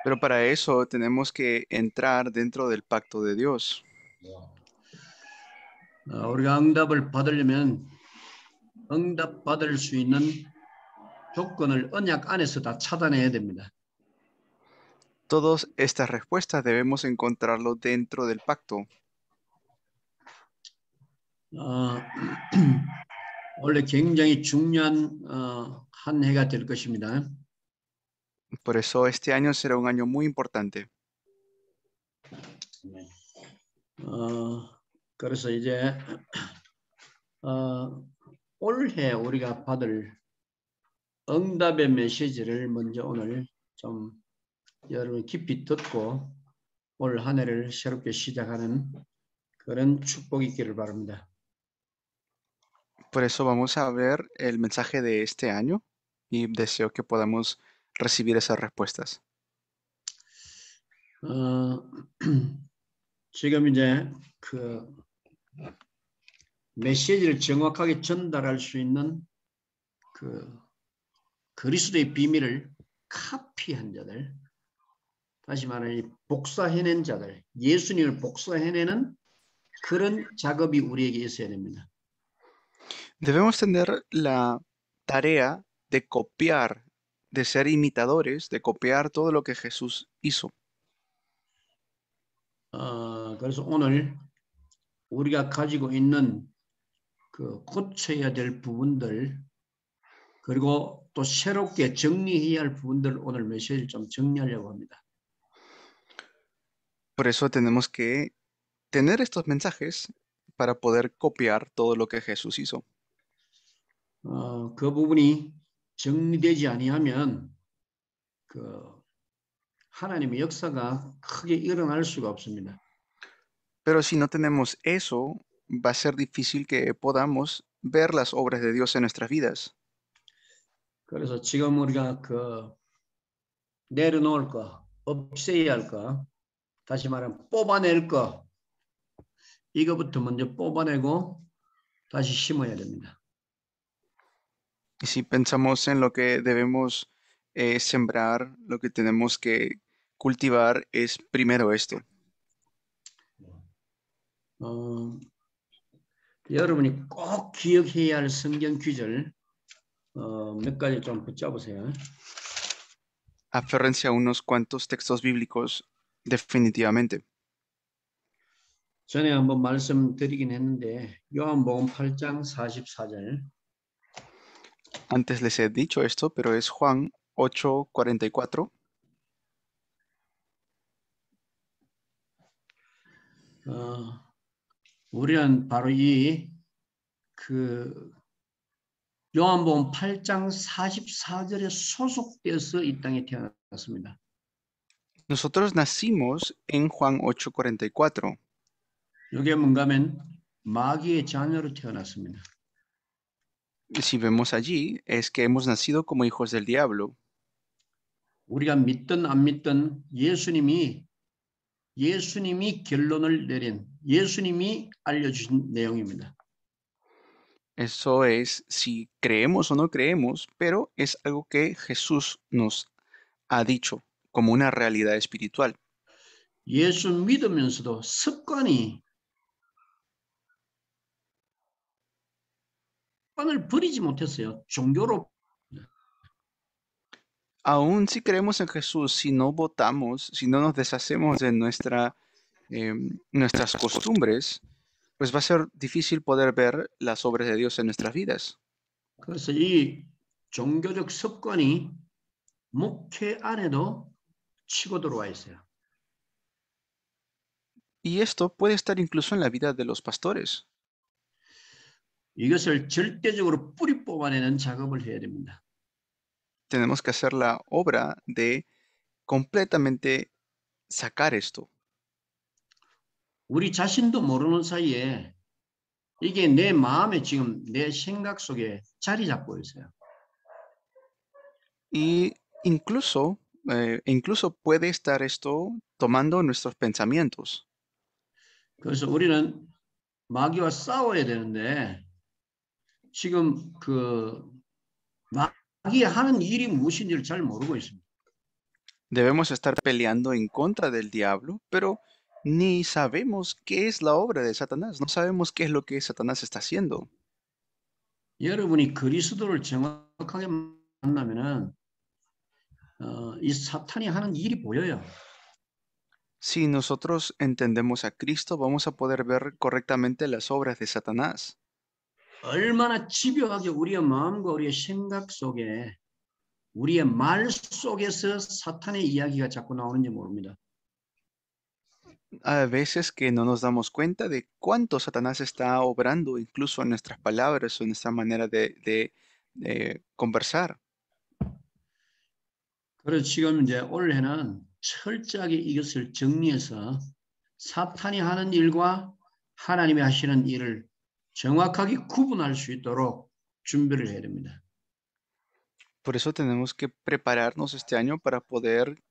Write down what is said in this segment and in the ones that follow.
Pero para eso tenemos que entrar dentro del pacto de Dios. 우리가 응답을 받으려면 응답받을 수 있는 조건을 언약 안에서 다 차단해야 됩니다. Todas estas respuestas debemos encontrarlo dentro del pacto. 어, 원래 굉장히 중요한 한 해가 될 것입니다. Por eso este año será un año muy importante. 어, 그래서 이제 올해 우리가 받을 응답의 메시지를 먼저 오늘 좀 여러분 깊이 듣고 올 한 해를 새롭게 시작하는 그런 축복이 있기를 바랍니다. Por eso vamos a ver el mensaje de este año y deseo que podamos recibir esas respuestas. 어, 지금 이제 그 메시지를 정확하게 전달할 수 있는 그 그리스도의 비밀을 카피한 자들, 다시 말하면 복사해낸 자들, 예수님을 복사해내는 그런 작업이 우리에게 있어야 됩니다. Debemos tener la tarea de copiar, de ser imitadores, de copiar todo lo que Jesús hizo. 그래서 오늘 우리가 가지고 있는 그 고쳐야 될 부분들 그리고 또 새롭게 정리해야 할 부분들 오늘 메시지를 좀 정리하려고 합니다. Por eso tenemos que tener estos mensajes para poder copiar todo lo que Jesús hizo. 그 부분이 정리되지 아니하면 그 하나님의 역사가 크게 일어날 수가 없습니다. Pero si no tenemos eso, va a ser difícil que podamos ver las obras de Dios en nuestras vidas. 그래서 지금 우리가 그 내려놓을 거, 없애야 할 거, 다시 말하면 뽑아낼 거, 이거부터 먼저 뽑아내고 다시 심어야 됩니다. Y si pensamos en lo que debemos sembrar, lo que tenemos que cultivar es primero esto. 여러분이 꼭 기억해야 할 성경 구절 몇 가지 좀 붙잡으세요. Aférrense a unos cuantos textos bíblicos definitivamente. 전에 한번 말씀드리긴 했는데 요한복음 8장 44절. Antes les he dicho esto, pero es Juan 8:44. 우리는 바로 그 요한복음 8장 44절에 소속되어서 이 땅에 태어났습니다. Nosotros nacimos en Juan 8:44. 이게 뭔가 하면 마귀의 자녀로 태어났습니다. Si vemos allí, es que hemos nacido como hijos del diablo. 우리가 믿든 안 믿든 예수님이 결론을 내린 예수님이 알려주신 내용입니다. Eso es si creemos o no creemos, pero es algo que Jesús nos ha dicho como una realidad espiritual. 예수 믿으면서도 습관을 버리지 못했어요. 종교로. Aún si creemos en Jesús, si no votamos, si no nos deshacemos de nuestras costumbres, pues va a ser difícil poder ver las obras de Dios en nuestras vidas. 그래서 이 종교적 습관이 목회 안에도 치고 들어와 있어요. Y esto puede estar incluso en la vida de los pastores. 이것을 절대적으로 뿌리 뽑아내는 작업을 해야 됩니다. Tenemos que hacer la obra de completamente sacar esto. 우리 자신도 모르는 사이에 이게 내 마음에 지금 내 생각 속에 자리 잡고 있어요. Y incluso puede estar esto tomando nuestros pensamientos. 그래서 우리는 마귀와 싸워야 되는데 지금 그 마귀가 하는 일이 무엇인지를 잘 모르고 있습니다. Debemos estar peleando en contra del diablo, pero ni sabemos qué es la obra de Satanás. No sabemos qué es lo que Satanás está haciendo. 여러분이 그리스도를 정확하게 만나면은 이 사탄이 하는 일이 보여요. Si nosotros entendemos a Cristo, vamos a poder ver correctamente las obras de Satanás. 얼마나 집요하게 우리의 마음과 우리의 생각 속에 우리의 말 속에서 사탄의 이야기가 자꾸 나오는지 모릅니다. A veces que no nos damos cuenta de cuánto Satanás está obrando incluso en nuestras palabras o en nuestra manera de conversar. 그래서 지금 이제 올해는 철저하게 이것을 정리해서 사탄이 하는 일과 하나님이 하시는 일을 정확하게 구분할 수 있도록 준비를 해야 됩니다. Por eso tenemos que prepararnos este año para poder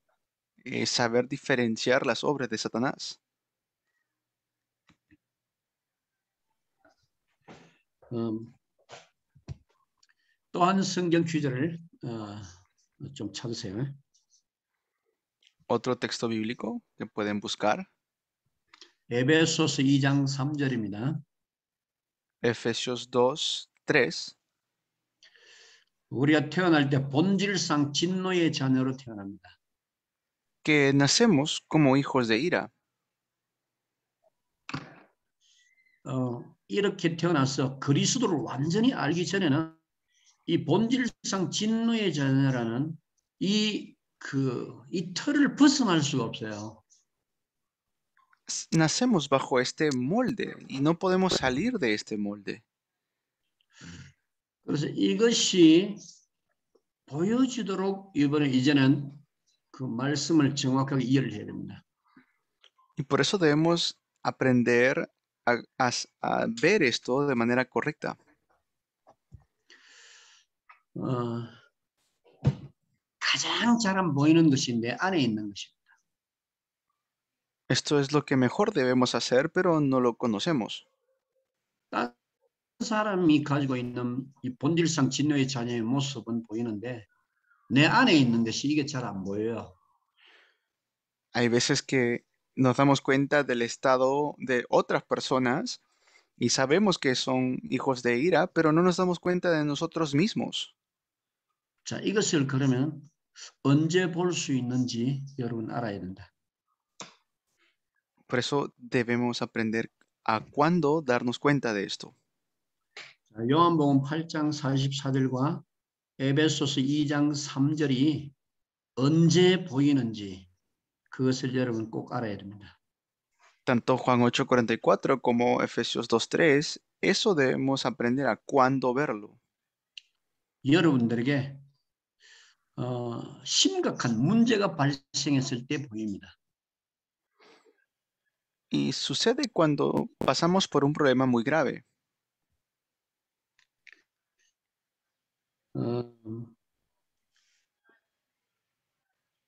saber diferenciar las obras de Satanás. 또한 성경 퀴즈를 좀 찾으세요. Otro texto bíblico que pueden buscar, 에베소서 2장 3절입니다. Efesios 2, 3, 우리가 태어날 때 본질상 진노의 자녀로 태어납니다. que nacemos como hijos de ira. 이렇게 태어나서 그리스도를 완전히 알기 전에는 이 본질상 진노의 자녀라는 이 틀을 벗어날 수가 없어요. Nacemos bajo este molde y no podemos salir de este molde. 그래서 이것이 보여지도록 이제는 그 말씀을 정확하게 이해를 해야 됩니다. Y por eso debemos aprender a ver esto de manera correcta. 가장 잘 안 보이는 것이 내 안에 있는 것입니다. Esto es lo que mejor debemos hacer, pero no lo conocemos. 다른 사람이 가지고 있는 이 본질상 진노의 자녀의 모습은 보이는데 내 안에 있는 것이 이게 잘 안 보여요. Hay veces que nos damos cuenta del estado de otras personas y sabemos que son hijos de ira, pero no nos damos cuenta de nosotros mismos. 자, 이것을 그러면 언제 볼 수 있는지 여러분 알아야 된다. Por eso debemos aprender a cuándo darnos cuenta de esto. 자, 요한복음 8장 44절과 에베소서 2장 3절이 언제 보이는지 그것을 여러분 꼭 알아야 됩니다. Tanto Juan 8:44 como Efesios 2:3, eso debemos aprender a cuándo verlo. 여러분들에게 심각한 문제가 발생했을 때 보입니다. Y sucede cuando pasamos por un problema muy grave.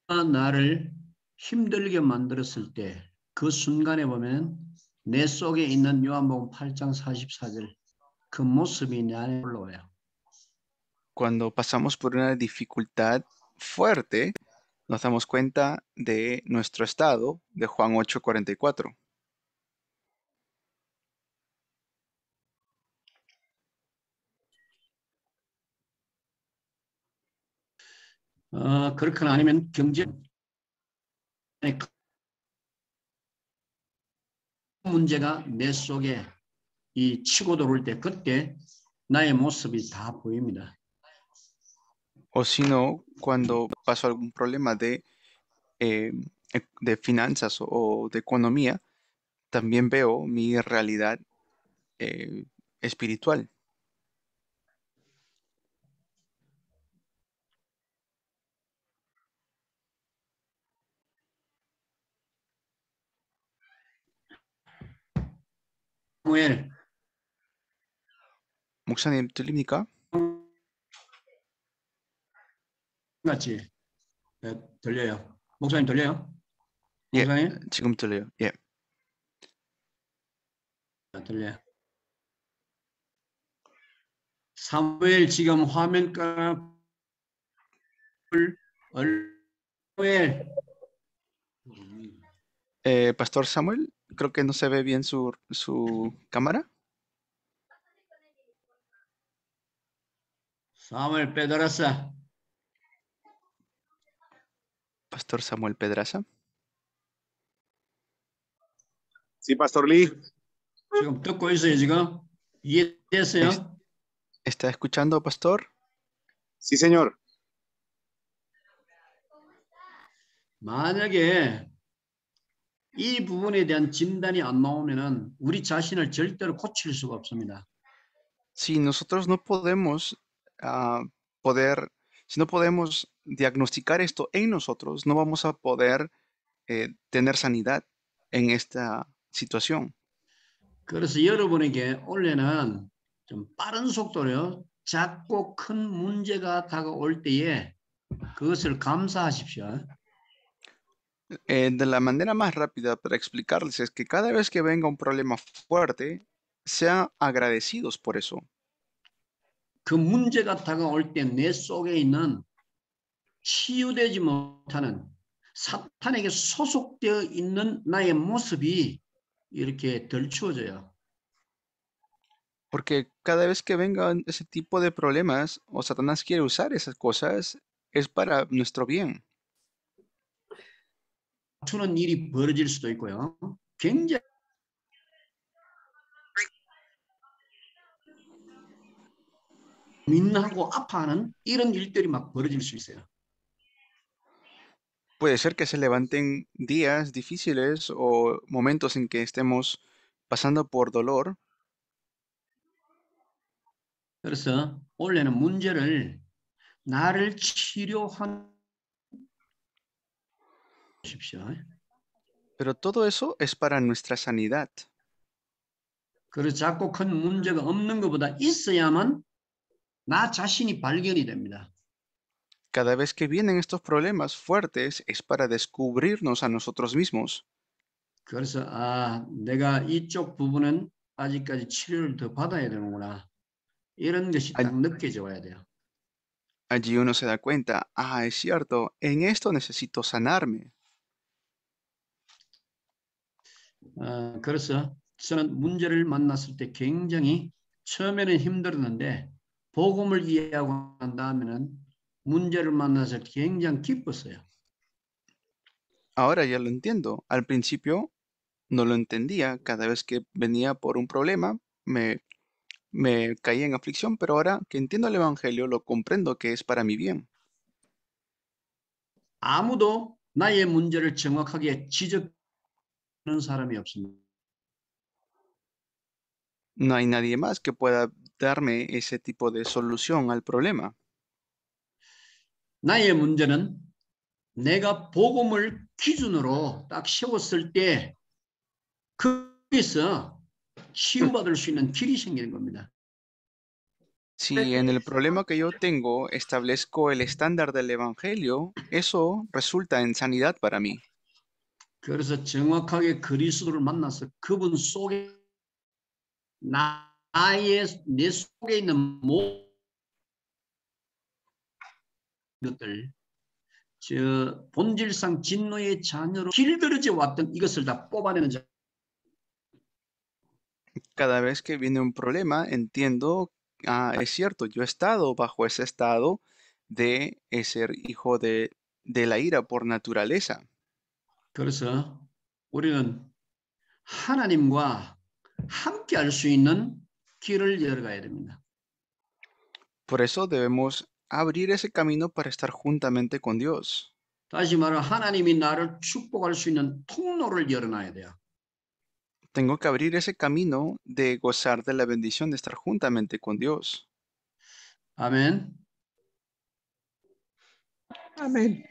나를 힘들게 만들었을 때 그 순간에 보면 내 속에 있는 요한복음 8장 44절 그 모습이 내 안에 올라와요. Cuando pasamos por una dificultad fuerte, nos damos cuenta de nuestro estado de Juan 8:44. 그렇거나 아니면 경제 문제가 내 속에 이 치고 들어올 때 그때 나의 모습이 다 보입니다. O si no, cuando paso algún problema de finanzas o de economía, también veo mi realidad espiritual. 사무엘 목사님 들립니까? 같이 들려요. 목사님 들려요? 예, 목사님? 지금 들려요. 예. 들려요. 사무엘 지금 화면 Pastor Samuel, creo que no se ve bien su cámara. 사무엘 빼달았어. Pastor Samuel Pedraza. Sí, Pastor Lee. 지금 듣고 있어요, 지금? 이해됐어요? ¿Está escuchando, Pastor? Sí, señor. 만약에 이 부분에 대한 진단이 안 나오면은 우리 자신을 절대로 고칠 수가 없습니다. Si nosotros no podemos ah, si no podemos diagnosticar esto en nosotros, no vamos a poder tener sanidad en esta situación. 그래서 여러분에게 원래는 좀 빠른 속도로 작고 큰 문제가 다가올 때에 그것을 감사하십시오. De la manera más rápida para explicarles es que cada vez que venga un problema fuerte, sean agradecidos por eso. 그 문제가 다가올 때 내 속에 있는 치유되지 못하는 사탄에게 소속되어 있는 나의 모습이 이렇게 덜추어져요. Porque cada vez que vengan ese tipo de problemas o Satanás quiere usar esas cosas, es para nuestro bien. 다투는 일이 벌어질 수도 있고요. 굉장히 민하고 아파하는 이런 일들이 막 벌어질 수 있어요. Puede ser que se levanten días difíciles o momentos en que estemos pasando por dolor. 그래서 원래는 문제를 나를 치료하십시오. Pero todo eso es para nuestra sanidad. 그래서 작고 큰 문제가 없는 것보다 있어야만 나 자신이 발견이 됩니다. Cada vez que vienen estos problemas fuertes es para descubrirnos a nosotros mismos. 그래서 내가 이쪽 부분은 아직까지 치료를 더 받아야 되는구나. 이런 것이 딱 느껴져 와야 돼요. Allí uno se da cuenta, es cierto, en esto necesito sanarme. 그래서 저는 문제를 만났을 때 굉장히 처음에는 힘들었는데 복음을 이해하고 난 다음에는 문제를 만나서 굉장히 기뻤어요. Ahora ya lo entiendo. Al principio no lo entendía. Cada vez que venía por un problema, me caía en aflicción, pero ahora que entiendo el Evangelio, lo comprendo que es para mi bien. 아무도 나의 문제를 정확하게 지적하는 사람이 없습니다. No hay nadie más que pueda darme ese tipo de solución al problema. 나의 문제는 내가 복음을 기준으로 딱 세웠을 때 거기서 치유받을 수 있는 길이 생기는 겁니다. Si en el problema que yo tengo establezco el estándar del Evangelio, eso resulta en sanidad para mí. 그래서 정확하게 그리스도를 만나서 그분 속에 내 속에 있는 모든 것들, 저 본질상 진노의 자녀로 길들여져 왔던 이것을 다 뽑아내는 자. Cada vez que viene un problema, entiendo, es cierto, yo he estado bajo ese estado de ser hijo de la ira por naturaleza. 그래서 우리는 하나님과 함께 할 수 있는 길을 열어가야 됩니다. Por eso debemos abrir ese camino para estar juntamente con Dios. 다시 말해 하나님이 나를 축복할 수 있는 통로를 열어놔야 돼요. Tengo que abrir ese camino de gozar de la bendición de estar juntamente con Dios. 아멘. Amén.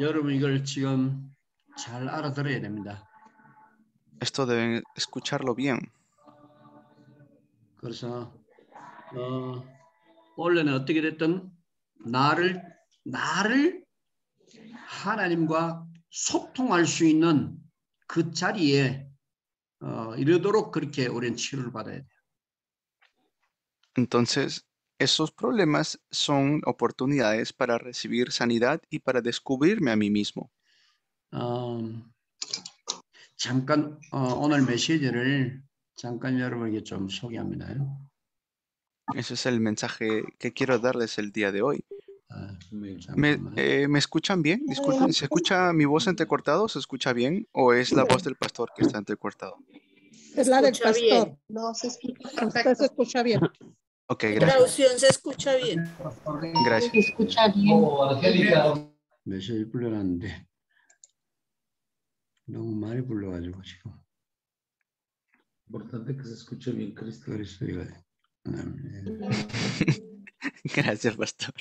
여러분 이걸 지금 잘 알아들어야 됩니다. Esto deben escucharlo bien. 그래서 원래는 어떻게 됐든 나를 하나님과 소통할 수 있는 그 자리에 이르도록 그렇게 우리는 치료를 받아야 돼요. Entonces, Esos problemas son oportunidades para recibir sanidad y para descubrirme a mí mismo. 잠깐 오늘 메시지를 잠깐 여러분에게 좀 소개합니다. Ese es el mensaje que quiero darles el día de hoy. 잠깐만. ¿Me escuchan bien? Disculpen, ¿se escucha mi voz entrecortado? ¿Se escucha bien? ¿O es la voz del pastor que está entrecortado? Es la del Escucha bien. pastor. No se escucha Usted se perfecto. escucha bien. Ok, En gracias. traducción se escucha bien. Gracias. Se escucha bien. 메시지 불러놨는데 너무 많이 불러가지고 지금 Importante que se escuche bien, Cristo. 그리스도가 Gracias, pastor.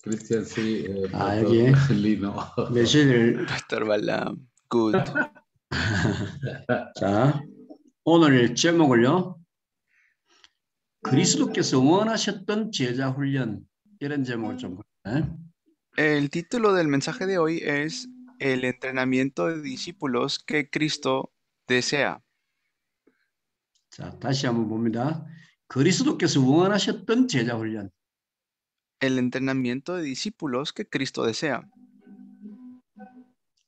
Cristian, sí. 여기 Lino. 메시지를 Pastor Balaam. Good. 자 오늘 제목을요 그리스도께서 원하셨던 제자 훈련 이런 제목을 좀 볼까요? El título del mensaje de hoy es El entrenamiento de discípulos que Cristo desea. 자 다시 한번 봅니다. 그리스도께서 원하셨던 제자 훈련. El entrenamiento de discípulos que Cristo desea.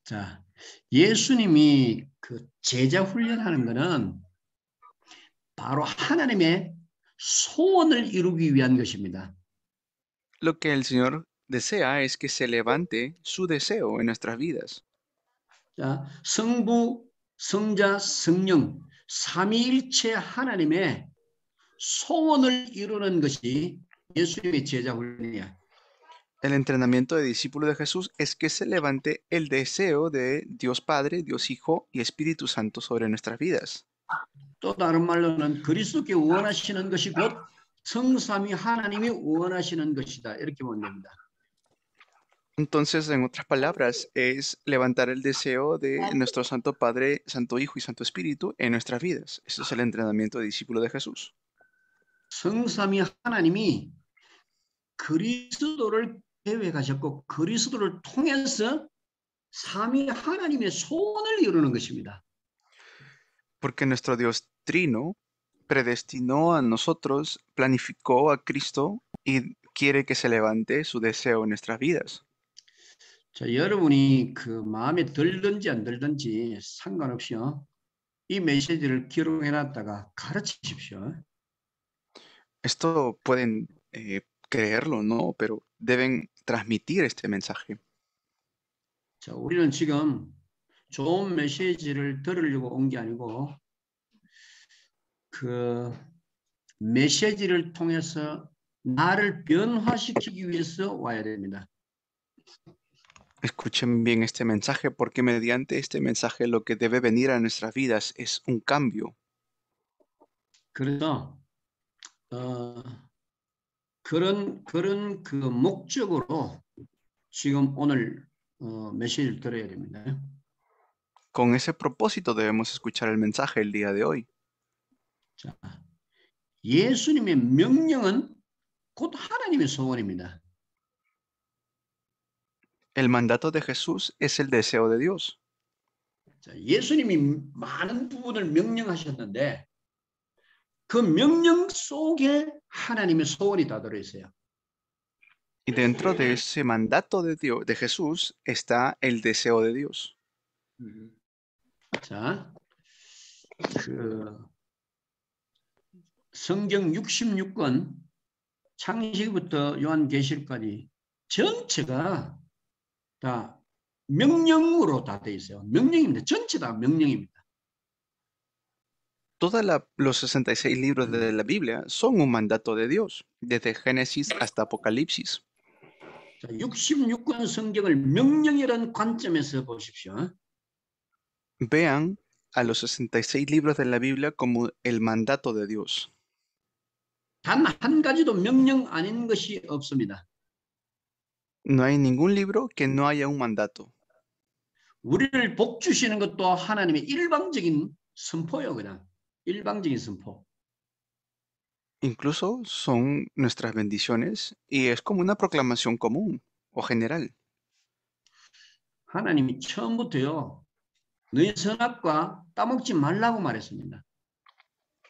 자 예수님이 그 제자 훈련하는 거는 바로 하나님의 소원을 이루기 위한 것입니다. Lo que el Señor desea es que se levante su deseo en nuestras vidas. 자, 성부, 성자, 성령 삼위일체 하나님의 소원을 이루는 것이 예수님의 제자 훈련이야. El entrenamiento de discípulo de Jesús es que se levante el deseo de Dios Padre, Dios Hijo y Espíritu Santo sobre nuestras vidas. 또 다른 말로는 그리스도께 원하시는 것이 곧 성삼위 하나님이 원하시는 것이다. 이렇게 보면 됩니다. Entonces, en otras palabras, es levantar el deseo de nuestro Santo Padre, Santo Hijo y Santo Espíritu en nuestras vidas. Ese es el entrenamiento de discípulo de Jesús. 성삼위 하나님이 그리스도를 계획하셨고 그리스도를 통해서 삼위 하나님의 소원을 이루는 것입니다. Porque nuestro Dios Trino predestinó a nosotros, planificó a Cristo y quiere que se levante su deseo en nuestras vidas. 자, 여러분이 그 마음에 들든지 안 들든지 상관없이요. 이 메시지를 기록해 놨다가 가르치십시오. Esto pueden creerlo, ¿no? Pero deben transmitir este mensaje. 자, 우리는 지금 좋은 메시지를 들으려고 온 게 아니고 그 메시지를 통해서 나를 변화시키기 위해서 와야 됩니다. Escuchen bien este mensaje porque mediante este mensaje lo que debe venir a nuestras vidas es un cambio. 그래서 그런 그 목적으로 지금 오늘 메시지를 들어야 됩니다. Con ese propósito debemos escuchar el mensaje el día de hoy. 자, 예수님의 명령은 곧 하나님의 소원입니다. El mandato de Jesús es el deseo de Dios. 자, 예수님이 많은 부분을 명령하셨는데 그 명령 속에 하나님의 소원이 다 들어 있어요. Y dentro de ese mandato de Dios, de Jesús, está el deseo de Dios. 자, 그 성경 66권 창세기부터 요한계시록까지 전체가 다 명령으로 다 돼 있어요. 명령입니다. 전체 다 명령입니다. Los 66 libros de la Biblia son un mandato de Dios, desde Génesis hasta Apocalipsis. 자, 66권 성경을 명령이라는 관점에서 보십시오. Vean a los 66 libros de la Biblia como el mandato de Dios. 단 한 가지도 명령 아닌 것이 없습니다. No hay ningún libro que no haya un mandato. 우리를 복 주시는 것도 하나님의 일방적인 선포예요. 그냥 일방적인 선포. Incluso son nuestras bendiciones y es como una proclamación común o general. 하나님이 처음부터요. 너희 선악과 따먹지 말라고 말했습니다.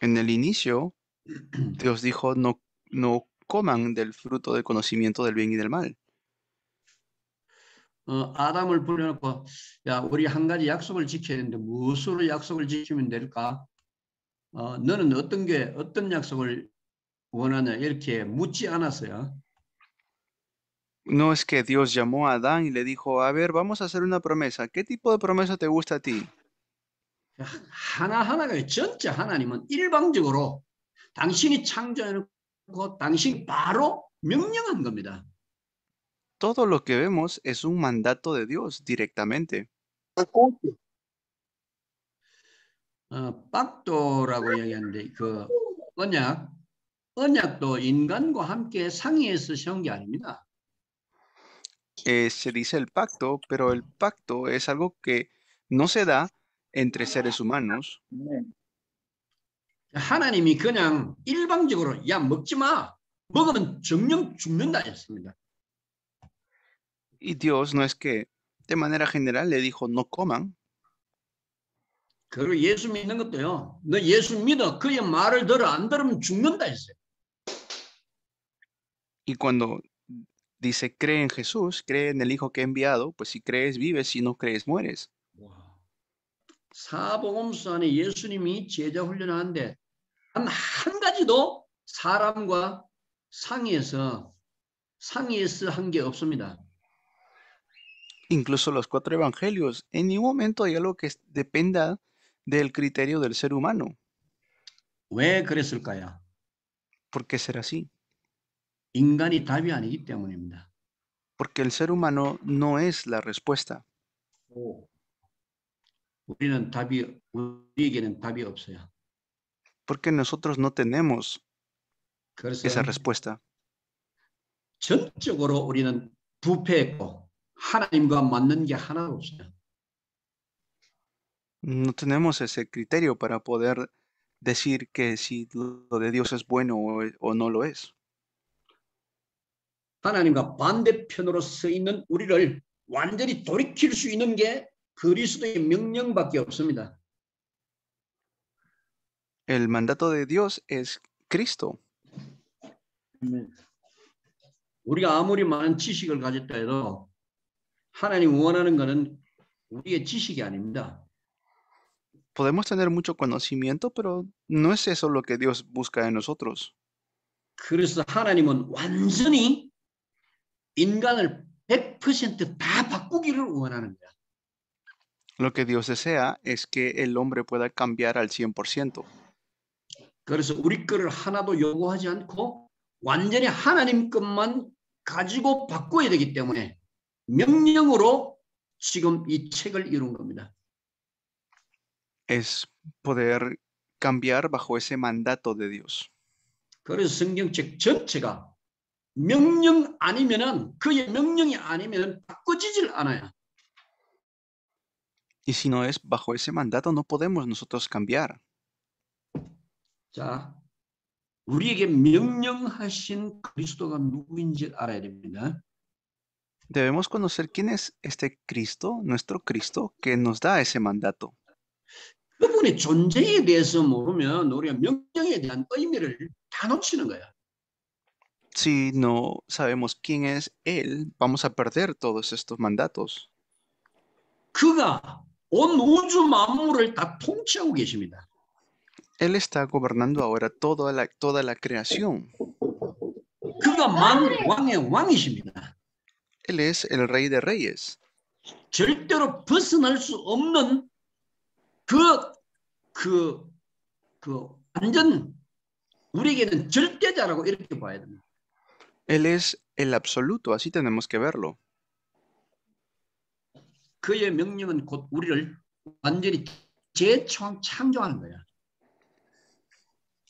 En el inicio, Dios dijo, no, no coman del fruto del conocimiento del bien y del mal. 아담을 불러놓고 야 우리 한 가지 약속을 지켜야 되는데 무엇으로 약속을 지키면 될까? 너는 어떤 약속을 원하냐 이렇게 묻지 않았어요. No es que Dios llamó a Adán y le dijo, a ver, vamos a hacer una promesa. ¿Qué tipo de promesa te gusta a ti? 하나하나가 전체 하나님은 일방적으로 당신이 창조해놓고 당신이 바로 명령한 겁니다. Todo lo que vemos es un mandato de Dios directamente. 빡도라고 이야기하는데 그 언약도 인간과 함께 상의해서 세운 게 아닙니다. Se dice el pacto, pero el pacto es algo que no se da entre seres humanos. 하나님이 그냥 일방적으로 야 먹지 마. 먹으면 정령 죽는다 했습니다. Y Dios no es que de manera general le dijo, no coman. 그리고 예수 믿는 것도요. 너 예수 믿어. 그의 말을 들어. 안 들으면 죽는다 했어요. Y cuando dice, cree en Jesús, cree en el Hijo que he enviado, pues si crees, vives, si no crees, mueres. 사복음서 안에 예수님이 제자 훈련하는데 단 한 가지도 사람과 상의해서 한 게 없습니다. Incluso los 4 evangelios, en ningún momento hay algo que dependa del criterio del ser humano. 왜 그랬을까요? ¿Por qué será así? 인간이 답이 아니기 때문입니다. Porque el ser humano no es la respuesta. 우리에게는 답이 없어요. Porque nosotros no tenemos 그래서 esa respuesta. 전적으로 우리는 부패했고 하나님과 맞는 게 하나도 없어요. No tenemos ese criterio para poder decir que si lo de Dios es bueno o no lo es. 하나님과 반대편으로 서 있는 우리를 완전히 돌이킬 수 있는 게 그리스도의 명령밖에 없습니다. El mandato de Dios es Cristo. 우리가 아무리 많은 지식을 가졌다 해도 하나님 원하는 것은 우리의 지식이 아닙니다. Podemos tener mucho conocimiento, pero no es eso lo que Dios busca de nosotros. 그래서 하나님은 완전히 인간을 100%다 바꾸기를 원하는 거야. Lo que Dios desea es que el hombre pueda cambiar al 100%. 그래서 우리 거를 하나도 요구하지 않고 완전히 하나님 것만 가지고 바꿔야 되기 때문에 명령으로 지금 이 책을 이룬 겁니다. Es poder cambiar bajo ese mandato de Dios. 그래서 성경책 전체가 명령 아니면은 그의 명령이 아니면 바꿔지질 않아요. Y si no es bajo ese mandato, no podemos nosotros cambiar. 자, 우리에게 명령하신 그리스도가 누구인지 알아야 됩니다. Debemos conocer quién es este Cristo, nuestro Cristo, que nos da ese mandato. 그분의 존재에 대해서 모르면 우리가 명령에 대한 의미를 다 놓치는 거야. Si no sabemos quién es Él, vamos a perder todos estos mandatos. 그가 온 우주 만물을 다 통치하고 계십니다. Él está gobernando ahora toda la creación. 그가 왕의 왕이십니다. Él es el Rey de Reyes. 절대로 벗어날 수 없는 완전 우리에게는 절대자라고 이렇게 봐야 됩니다. Él es el absoluto, así tenemos que verlo. 그의 명령은 곧 우리를 완전히 재창조하는 거야.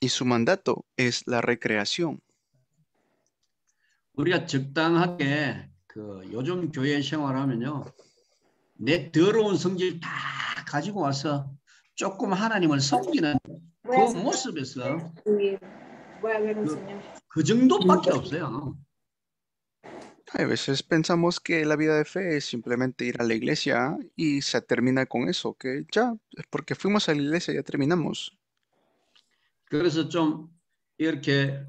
Y su mandato es la recreación. 우리가 적당하게 요즘 교회 생활하면요, 내 더러운 성질 다 가지고 와서 조금 하나님을 섬기는 그 모습에서 그 정도밖에 없어요. A veces pensamos que la vida de fe es simplemente ir a la iglesia y se termina con eso, que ya, porque fuimos a la iglesia ya terminamos. 그래서 좀 이렇게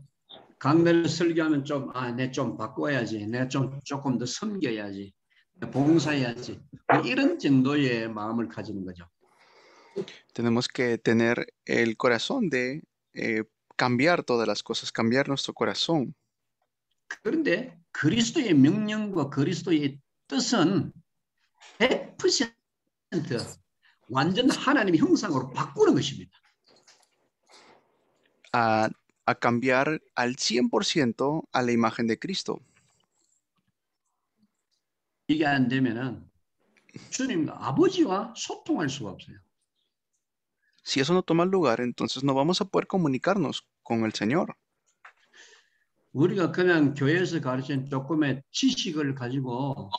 강단을 설교하면 좀, 내 좀 바꿔야지. 내 조금 더 섬겨야지. 봉사해야지. 이런 정도의 마음을 가지는 거죠. Tenemos que tener el corazón de cambiar todas las cosas, cambiar nuestro corazón. 그런데 그리스도의 명령과 그리스도의 뜻은 100% 완전 하나님의 형상으로 바꾸는 것입니다. A cambiar al 100% a la imagen de Cristo. 이게 안 되면은 주님과 아버지와 소통할 수가 없어요. Si eso no toma lugar, entonces no vamos a poder comunicarnos con el Señor. 우리가 그냥 교회에서 가르친 조금의 지식을 가지고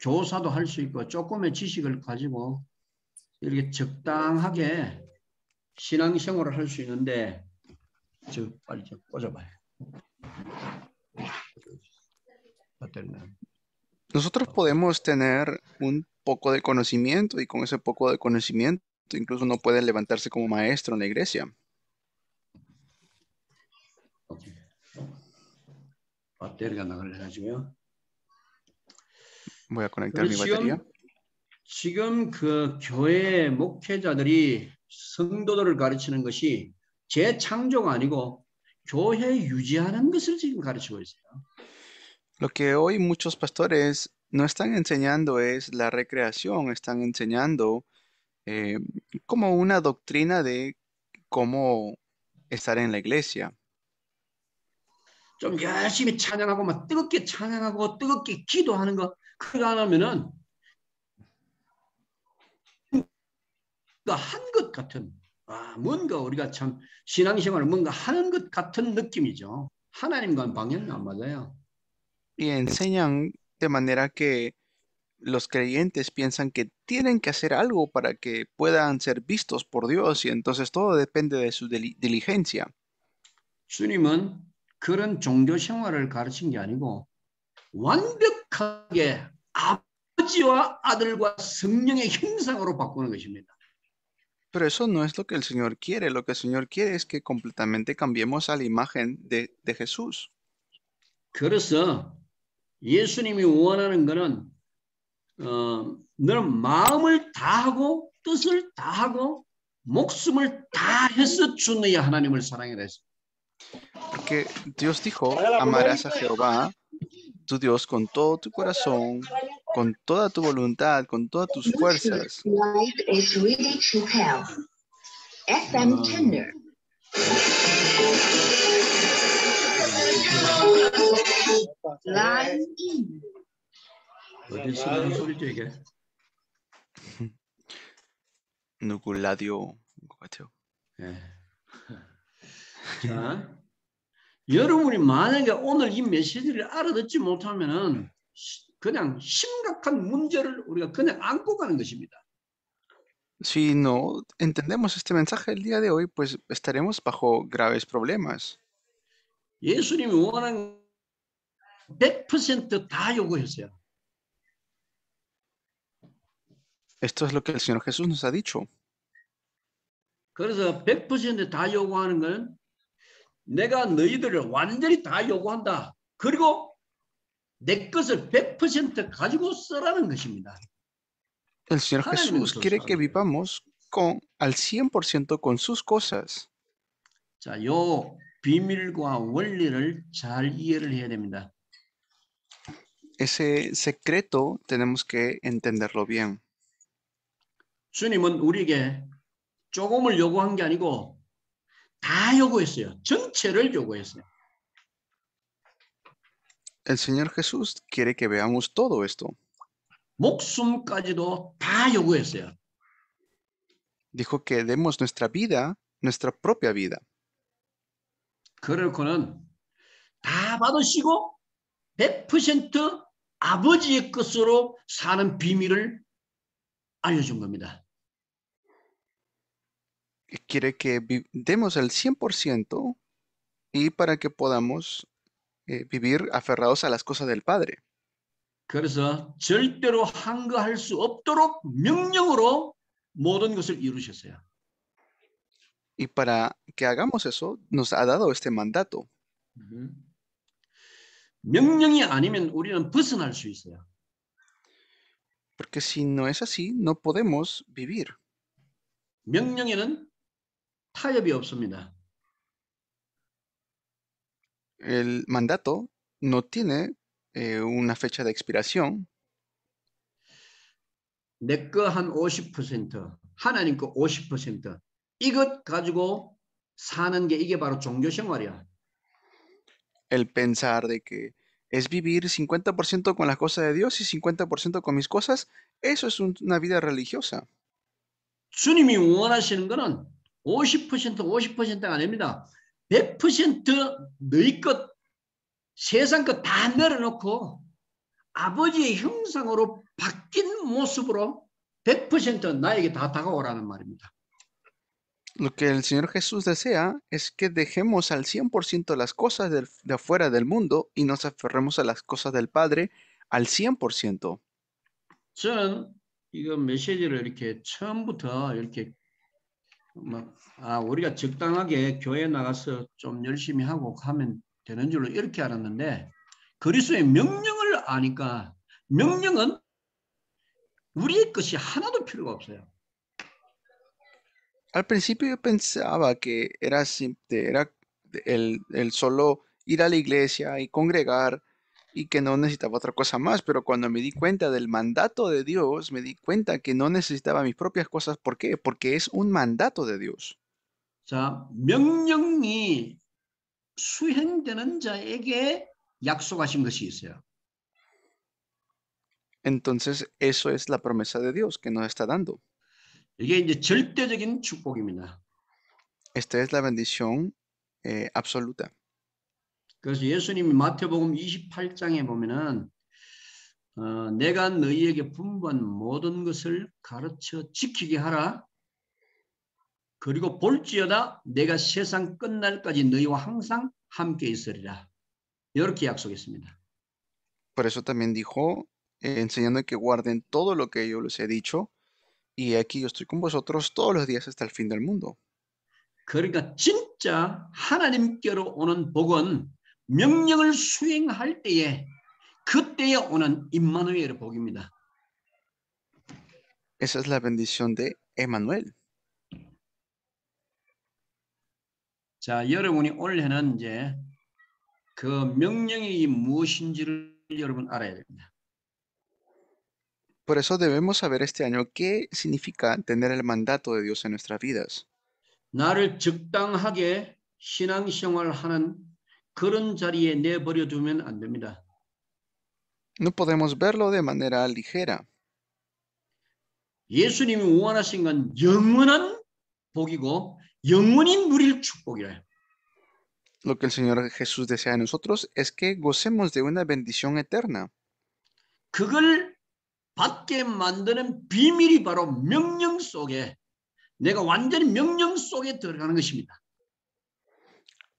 교사도 할 수 있고 조금의 지식을 가지고 이렇게 적당하게 신앙생활을 할 수 있는데 빨리 좀 꽂아봐요. Nosotros podemos tener un poco de conocimiento y con ese poco de conocimiento incluso uno puede levantarse como maestro en la iglesia. 배터리가 나가려가지고요. Voy a conectar mi batería. 지금 그 교회 목회자들이 성도들을 가르치는 것이 재창조가 아니고 교회 유지하는 것을 지금 가르치고 있어요. Lo que hoy muchos pastores no están enseñando es la recreación, están enseñando como una doctrina de cómo estar en la iglesia. 좀 열심히 찬양하고 막 뜨겁게 찬양하고 뜨겁게 기도하는 거 그거 안 하면은 한 것 같은 뭔가 우리가 참 신앙생활을 뭔가 하는 것 같은 느낌이죠. 하나님과는 방향이 안 맞아요. Y enseñan de manera que los creyentes piensan que tienen que hacer algo para que puedan ser vistos por Dios y entonces todo depende de su diligencia. 주님은 그런 종교 생활을 가르친 게 아니고 완벽하게 아버지와 아들과 성령의 형상으로 바꾸는 것입니다. Pero eso no es lo que el Señor quiere. Lo que el Señor quiere es que completamente cambiemos a la imagen de Jesús. 그래서 예수님이 원하는 거는 너는 마음을 다하고 뜻을 다하고 목숨을 다해서 주 너희 하나님을 사랑해라 했습니다. Porque Dios dijo, amarás a Jehová, tu Dios, con todo tu corazón, con toda tu voluntad, con todas tus fuerzas. Life is really to hell. FM Channel. Line in. 어디서 나는 소리죠 이게? 누구 라디오 것 같아요. 네. 자, 여러분이 만약에 오늘 이 메시지를 알아듣지 못하면은 그냥 심각한 문제를 우리가 그냥 안고 가는 것입니다. Si no entendemos este mensaje el día de hoy, pues estaremos bajo graves problemas. 예수님이 원하는 100% 다 요구했어요. Esto es lo que el Señor Jesús nos ha dicho. 그래서 100% 다 요구하는 건 내가 너희들을 완전히 다 요구한다. 그리고 내 것을 100% 가지고 쓰라는 것입니다. El Señor Jesús quiere que vivamos al 100% con sus cosas. 자, 요 비밀과 원리를 잘 이해를 해야 됩니다. Ese secreto tenemos que entenderlo bien. 주님은 우리에게 조금을 요구한 게 아니고 다 요구했어요. 전체를 요구했어요. El Señor Jesús quiere que veamos todo esto. 목숨까지도 다 요구했어요. Dijo que demos nuestra vida, nuestra propia vida. 그렇고는 다 받으시고 100% 아버지의 것으로 사는 비밀을 알려준 겁니다. Quiere que demos el 100% y para que podamos vivir aferrados a las cosas del Padre. 그래서 절대로 한거할 수 없도록 명령으로 모든 것을 이루셨어요. Y para que hagamos eso, nos ha dado este mandato. 명령이 아니면 우리는 벗어날 수 있어요. Porque si no es así, no podemos vivir. 명령에는 타협이 없습니다. El mandato no tiene una fecha de expiración. 내 거 한 50%, 하나님 거 50%. 이것 가지고 사는 게 이게 바로 종교 생활이야. El pensar de que es vivir 50% con las cosas de Dios y 50% con mis cosas, eso es una vida religiosa. 주님이 원하시는 거는 50%가 아닙니다. 100% 너희 것, 세상 것 다 내려놓고 아버지의 형상으로 바뀐 모습으로 100% 나에게 다 다가오라는 말입니다. Lo que el Señor Jesús desea es que dejemos al 100% las cosas de afuera del mundo y nos aferremos a las cosas del Padre al 100%. 저는 이거 메시지를 이렇게 처음부터 이렇게 우리가 적당하게 교회 나가서 좀 열심히 하고 하면 되는 줄로 이렇게 알았는데 그리스도의 명령을 아니까 명령은 우리의 것이 하나도 필요가 없어요. Al principio yo pensaba que era el solo ir a la iglesia y congregar y que no necesitaba otra cosa más, pero cuando me di cuenta del mandato de Dios, me di cuenta que no necesitaba mis propias cosas. ¿Por qué? Porque es un mandato de Dios. 자, 명령이 수행되는 자에게 약속하신 것이 있어요. Entonces, eso es la promesa de Dios que nos está dando. 이게 이제 절대적인 축복입니다. Esta es la bendición absoluta. 그래서 예수님이 마태복음 28장에 보면은 내가 너희에게 분부한 모든 것을 가르쳐 지키게 하라. 그리고 볼지어다 내가 세상 끝날까지 너희와 항상 함께 있으리라. 이렇게 약속했습니다. Por eso también dijo, enseñando que guarden todo lo que yo les he dicho, y aquí yo estoy con vosotros todos los días hasta el fin del mundo. 그러니까 진짜 하나님께로 오는 복은 명령을 수행할 때에 그때에 오는 임마누엘의 복입니다. Esa es la bendición de Emmanuel. 자, 여러분이 올해는 이제 그 명령이 무엇인지를 여러분 알아야 됩니다. Por eso debemos saber este año qué significa tener el mandato de Dios en nuestras vidas. 나를 적당하게 신앙생활하는 그런 자리에 내버려 두면 안 됩니다. No podemos verlo de manera ligera. 예수님이 원하신 건 영원한 복이고 영원히 누릴 축복이래요. Lo que el Señor Jesús desea de nosotros es que gocemos de una bendición eterna. 그걸 받게 만드는 비밀이 바로 명령 속에 내가 완전히 명령 속에 들어가는 것입니다.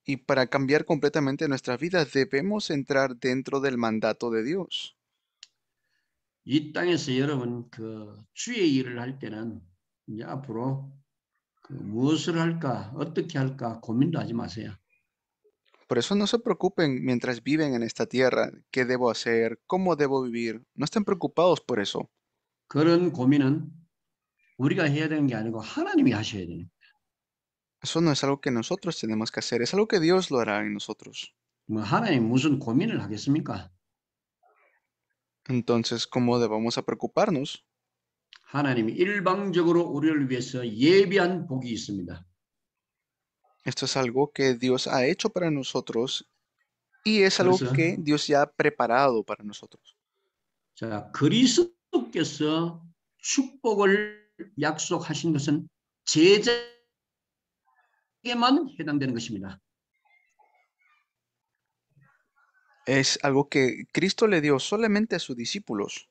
Y para cambiar completamente nuestras vidas debemos entrar dentro del mandato de Dios. 이 땅에서 여러분 그 주의 일을 할 때는 이제 앞으로 그 무엇을 할까 어떻게 할까 고민도 하지 마세요. Por eso no se preocupen mientras viven en esta tierra, qué debo hacer, cómo debo vivir. No estén preocupados por eso. 그런 고민은 우리가 해야 되는 게 아니고 하나님이 하셔야 돼요. Eso no es algo que nosotros tenemos que hacer, es algo que Dios lo hará en nosotros. 뭐 하나님 무슨 고민을 하겠습니까? Entonces, ¿cómo debemos a preocuparnos? 하나님이 일방적으로 우리를 위해서 예비한 복이 있습니다. Esto es algo que Dios ha hecho para nosotros y es algo 그래서 que Dios ya ha preparado para nosotros. 자, 그리스도께서 축복을 약속하신 것은 제자에게만 해당되는 것입니다. Es algo que Cristo le dio solamente a sus discípulos.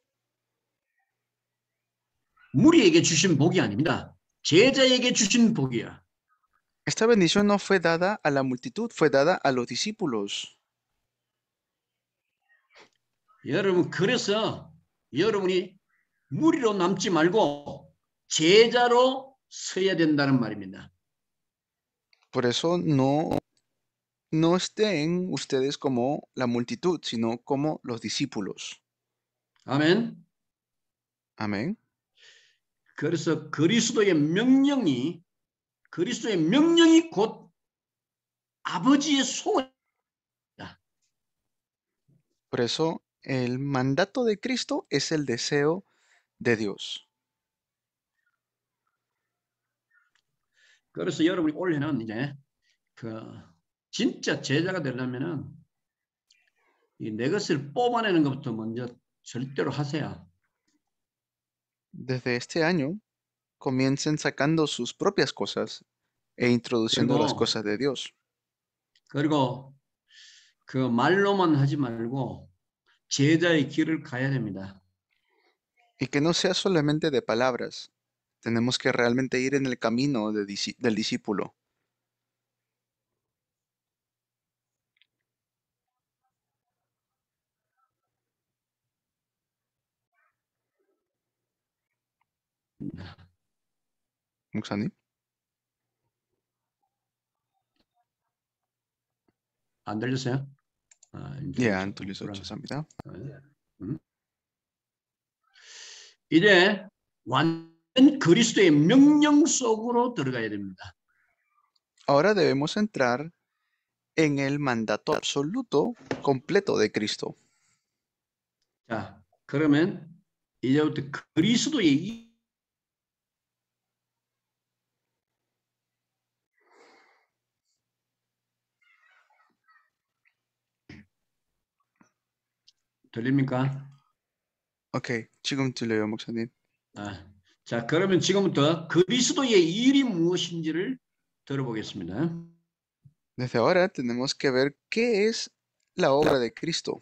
무리에게 주신 복이 아닙니다. 제자에게 주신 복이야. Esta bendición no fue dada a la multitud, fue dada a los discípulos. 여러분, 그래서 여러분이 무리로 남지 말고 제자로 서야 된다는 말입니다. Por eso no estén ustedes como la multitud, sino como los discípulos. 아멘. Amén. 그래서 그리스도의 명령이 곧 아버지의 소원이다. Por eso el mandato de Cristo es el deseo de Dios. 그래서 여러분이 올해는 이제 진짜 제자가 되려면은 내 것을 뽑아내는 것부터 먼저 절대로 하세요. Desde este año, comiencen sacando sus propias cosas e introduciendo las 그리고 cosas de Dios. 그리고 그 말로만 하지 말고 제자의 길을 가야 됩니다. Y que no sea solamente de palabras. Tenemos que realmente ir en el camino del discípulo. 목사님? 안 들렸어요? 예, 안 들려서 죄송합니다. 이제 완전 그리스도의 명령 속으로 들어가야 됩니다. Ahora debemos entrar en el mandato absoluto, completo de Cristo. 자, 그러면 이제부터 그리스도의 들립니까? Ok, 지금 들려요, 목사님. 자, 그러면 지금부터 그리스도의 일이 무엇인지를 들어보겠습니다. Desde ahora tenemos que ver qué es la obra de Cristo.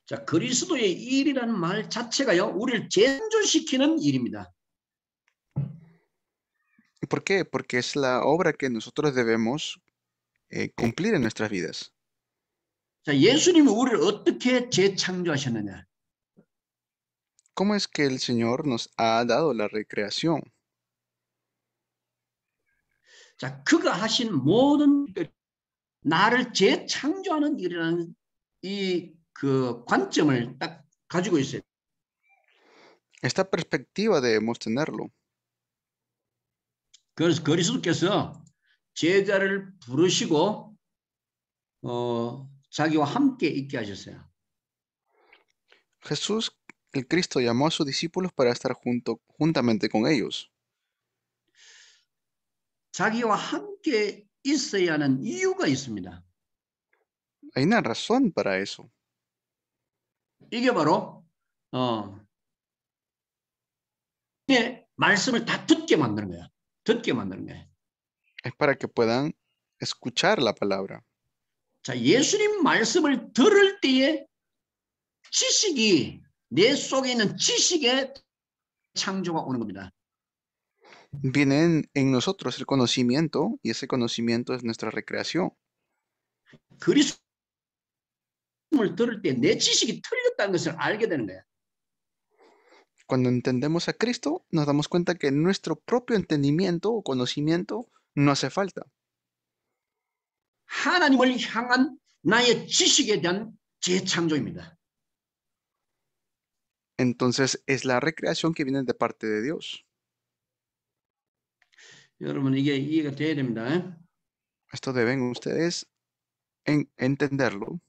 자, 그리스도의 일이라는 말 자체가요, 우리를 재창조시키는 일입니다. ¿Por qué? Porque es la obra que nosotros debemos cumplir en nuestras vidas. 자, 예수님이 우리를 어떻게 재창조하셨느냐? ¿Cómo es que el Señor nos ha dado la recreación? 자, 그가 하신 모든 일들이 나를 재창조하는 일이라는 이 그 관점을 딱 가지고 있어요. Esta perspectiva debemos tenerlo. 그래서 그리스도께서 제자를 부르시고 자기와 함께 있게 하셨어요. Jesús, el Cristo, llamó a sus discípulos para estar juntamente con ellos. 자기와 함께 있어야 하는 이유가 있습니다. Hay una razón para eso. 이게 바로 말씀을 다 듣게 만드는 거야. 듣게 만드는 거야. Es para que puedan escuchar la palabra. 자, 예수님 말씀을 들을 때에 지식이 내 속에 있는 지식의 창조가 오는 겁니다. Viene en nosotros el conocimiento y ese conocimiento es nuestra recreación. 그리스도를 들을 때 내 지식이 틀렸다는 것을 알게 되는 거야. Cuando entendemos a Cristo, nos damos cuenta que nuestro propio entendimiento o conocimiento no hace falta. 하나님을 향한 나의 지식에 대한 재창조입니다. Entonces es la recreación que viene de parte de Dios. 여러분 이게 이해가 돼야 됩니다. Esto deben ustedes entenderlo.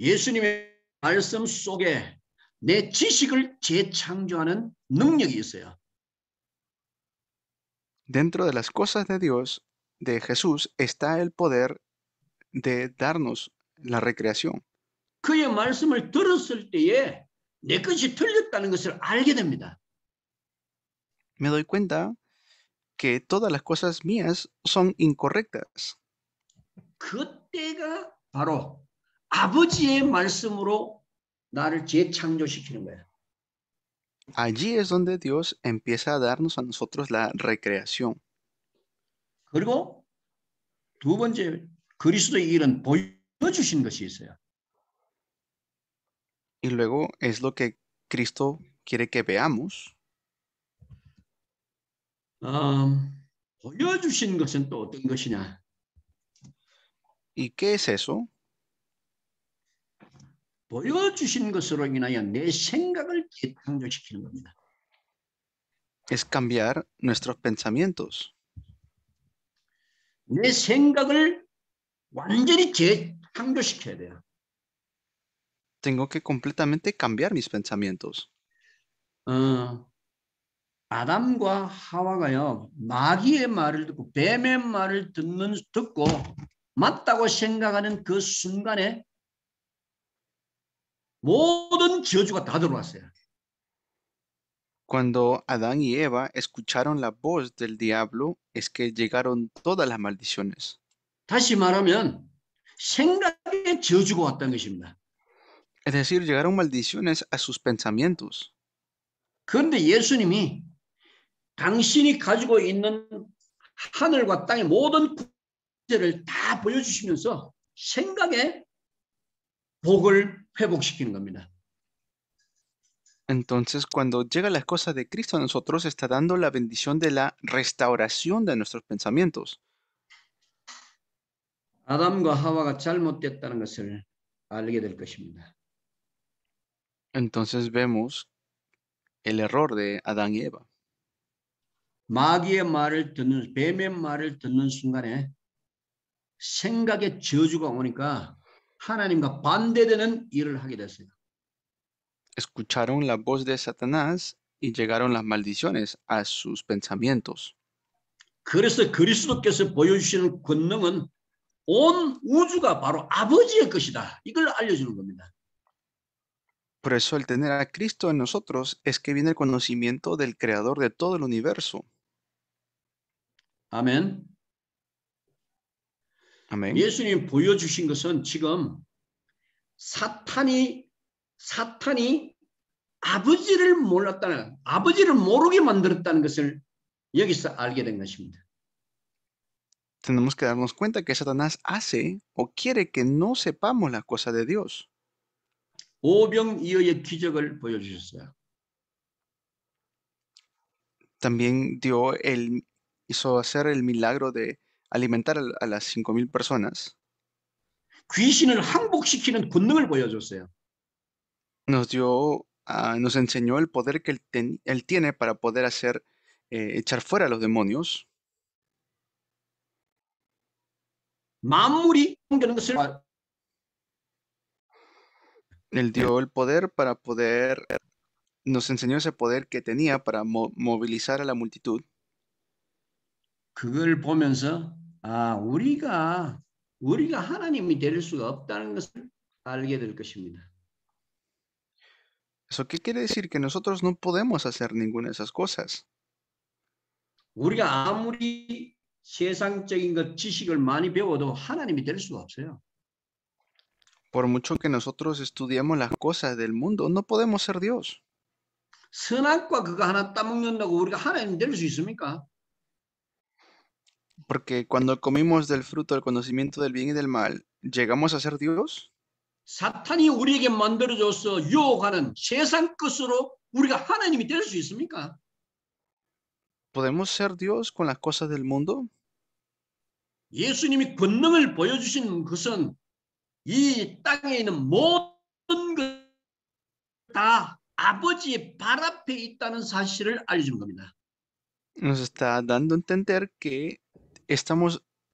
예수님의 말씀 속에 내 지식을 재창조하는 능력이 있어요. Dentro de las cosas de Dios, de Jesús, está el poder de darnos la recreación. 그의 말씀을 들었을 때에 내 것이 틀렸다는 것을 알게 됩니다. Me doy cuenta que todas las cosas mías son incorrectas. 그때가 바로 아버지의 말씀으로 나를 재창조시키는 거예요. Allí es donde Dios empieza a darnos a nosotros la recreación. 그리고 두 번째 그리스도의 일은 보여주신 것이 있어요. Y luego es lo que Cristo quiere que veamos. 보여주신 것은 또 어떤 것이냐? ¿Y qué es eso? 보여주신 것으로 인하여 내 생각을 재창조시키는 겁니다. Es cambiar nuestros pensamientos. 내 생각을 완전히 재창조시켜야 돼요. Tengo que completamente cambiar mis pensamientos. 아담과 하와가요, 마귀의 말을 듣고 뱀의 말을 듣고 맞다고 생각하는 그 순간에 모든 저주가 다 들어왔어요. Cuando Adán y Eva escucharon la voz del diablo, es que llegaron todas las maldiciones. 다시 말하면 생각에 저주가 왔다는 것입니다. Es decir, llegaron maldiciones a sus pensamientos. 그런데 예수님이 당신이 가지고 있는 하늘과 땅의 모든 구제를 다 보여주시면서 생각에 복을 회복시키는 겁니다. Entonces, cuando llega las cosas de Cristo a nosotros, está dando la bendición de la restauración de nuestros pensamientos. 아담과 하와가 잘못됐다는 것을 알게 될 것입니다. Entonces vemos el error de Adán y Eva. 마귀의 말을 듣는, 뱀의 말을 듣는 순간에 생각에 저주가 오니까 하나님과 반대되는 일을 하게 됐어요. Escucharon la voz de Satanás y llegaron las maldiciones a sus pensamientos. 그래서 그리스도께서 보여주시는 권능은 온 우주가 바로 아버지의 것이다. 이걸 알려주는 겁니다. Por eso el tener a Cristo en nosotros es que viene el conocimiento del Creador de todo el universo. 아멘. Amén. 예수님 보여주신 것은 지금 사탄이 아버지를 몰랐다는, 아버지를 모르게 만들었다는 것을 여기서 알게 된 것입니다. Tenemos que darnos cuenta que Satanás hace o quiere que no sepamos las cosas de Dios. 오병이어의 기적을 보여주셨어요. También hizo hacer el milagro de alimentar a las 5,000 personas. 귀신을 항복시키는 권능을 보여줬어요. Nos enseñó el poder que él tiene para poder echar fuera a los demonios. 만물이 생기는 것을 Él dio el poder para poder, nos enseñó ese poder que tenía para movilizar a la multitud. 그걸 보면서 우리가 하나님이 될 수가 없다는 것을 알게 될 것입니다. ¿Eso qué quiere decir? Que nosotros no podemos hacer ninguna de esas cosas. 우리가 아무리 세상적인 것 지식을 많이 배워도 하나님이 될 수가 없어요. Por mucho que nosotros estudiemos las cosas del mundo, no podemos ser Dios. 선악과 그거 하나 따먹는다고 우리가 하나님 될 수 있습니까? Porque cuando comimos del fruto del conocimiento del bien y del mal, ¿llegamos a ser Dios? 사탄이 우리에게 만들어줘서 유혹하는 세상 것으로 우리가 하나님이 될 수 있습니까? ¿Podemos ser Dios con las cosas del mundo? 예수님이 권능을 보여주신 것은 이 땅에 있는 모든 것 다 아버지의 발 앞에 있다는 사실을 알려주는 겁니다. Nos está dando a entender que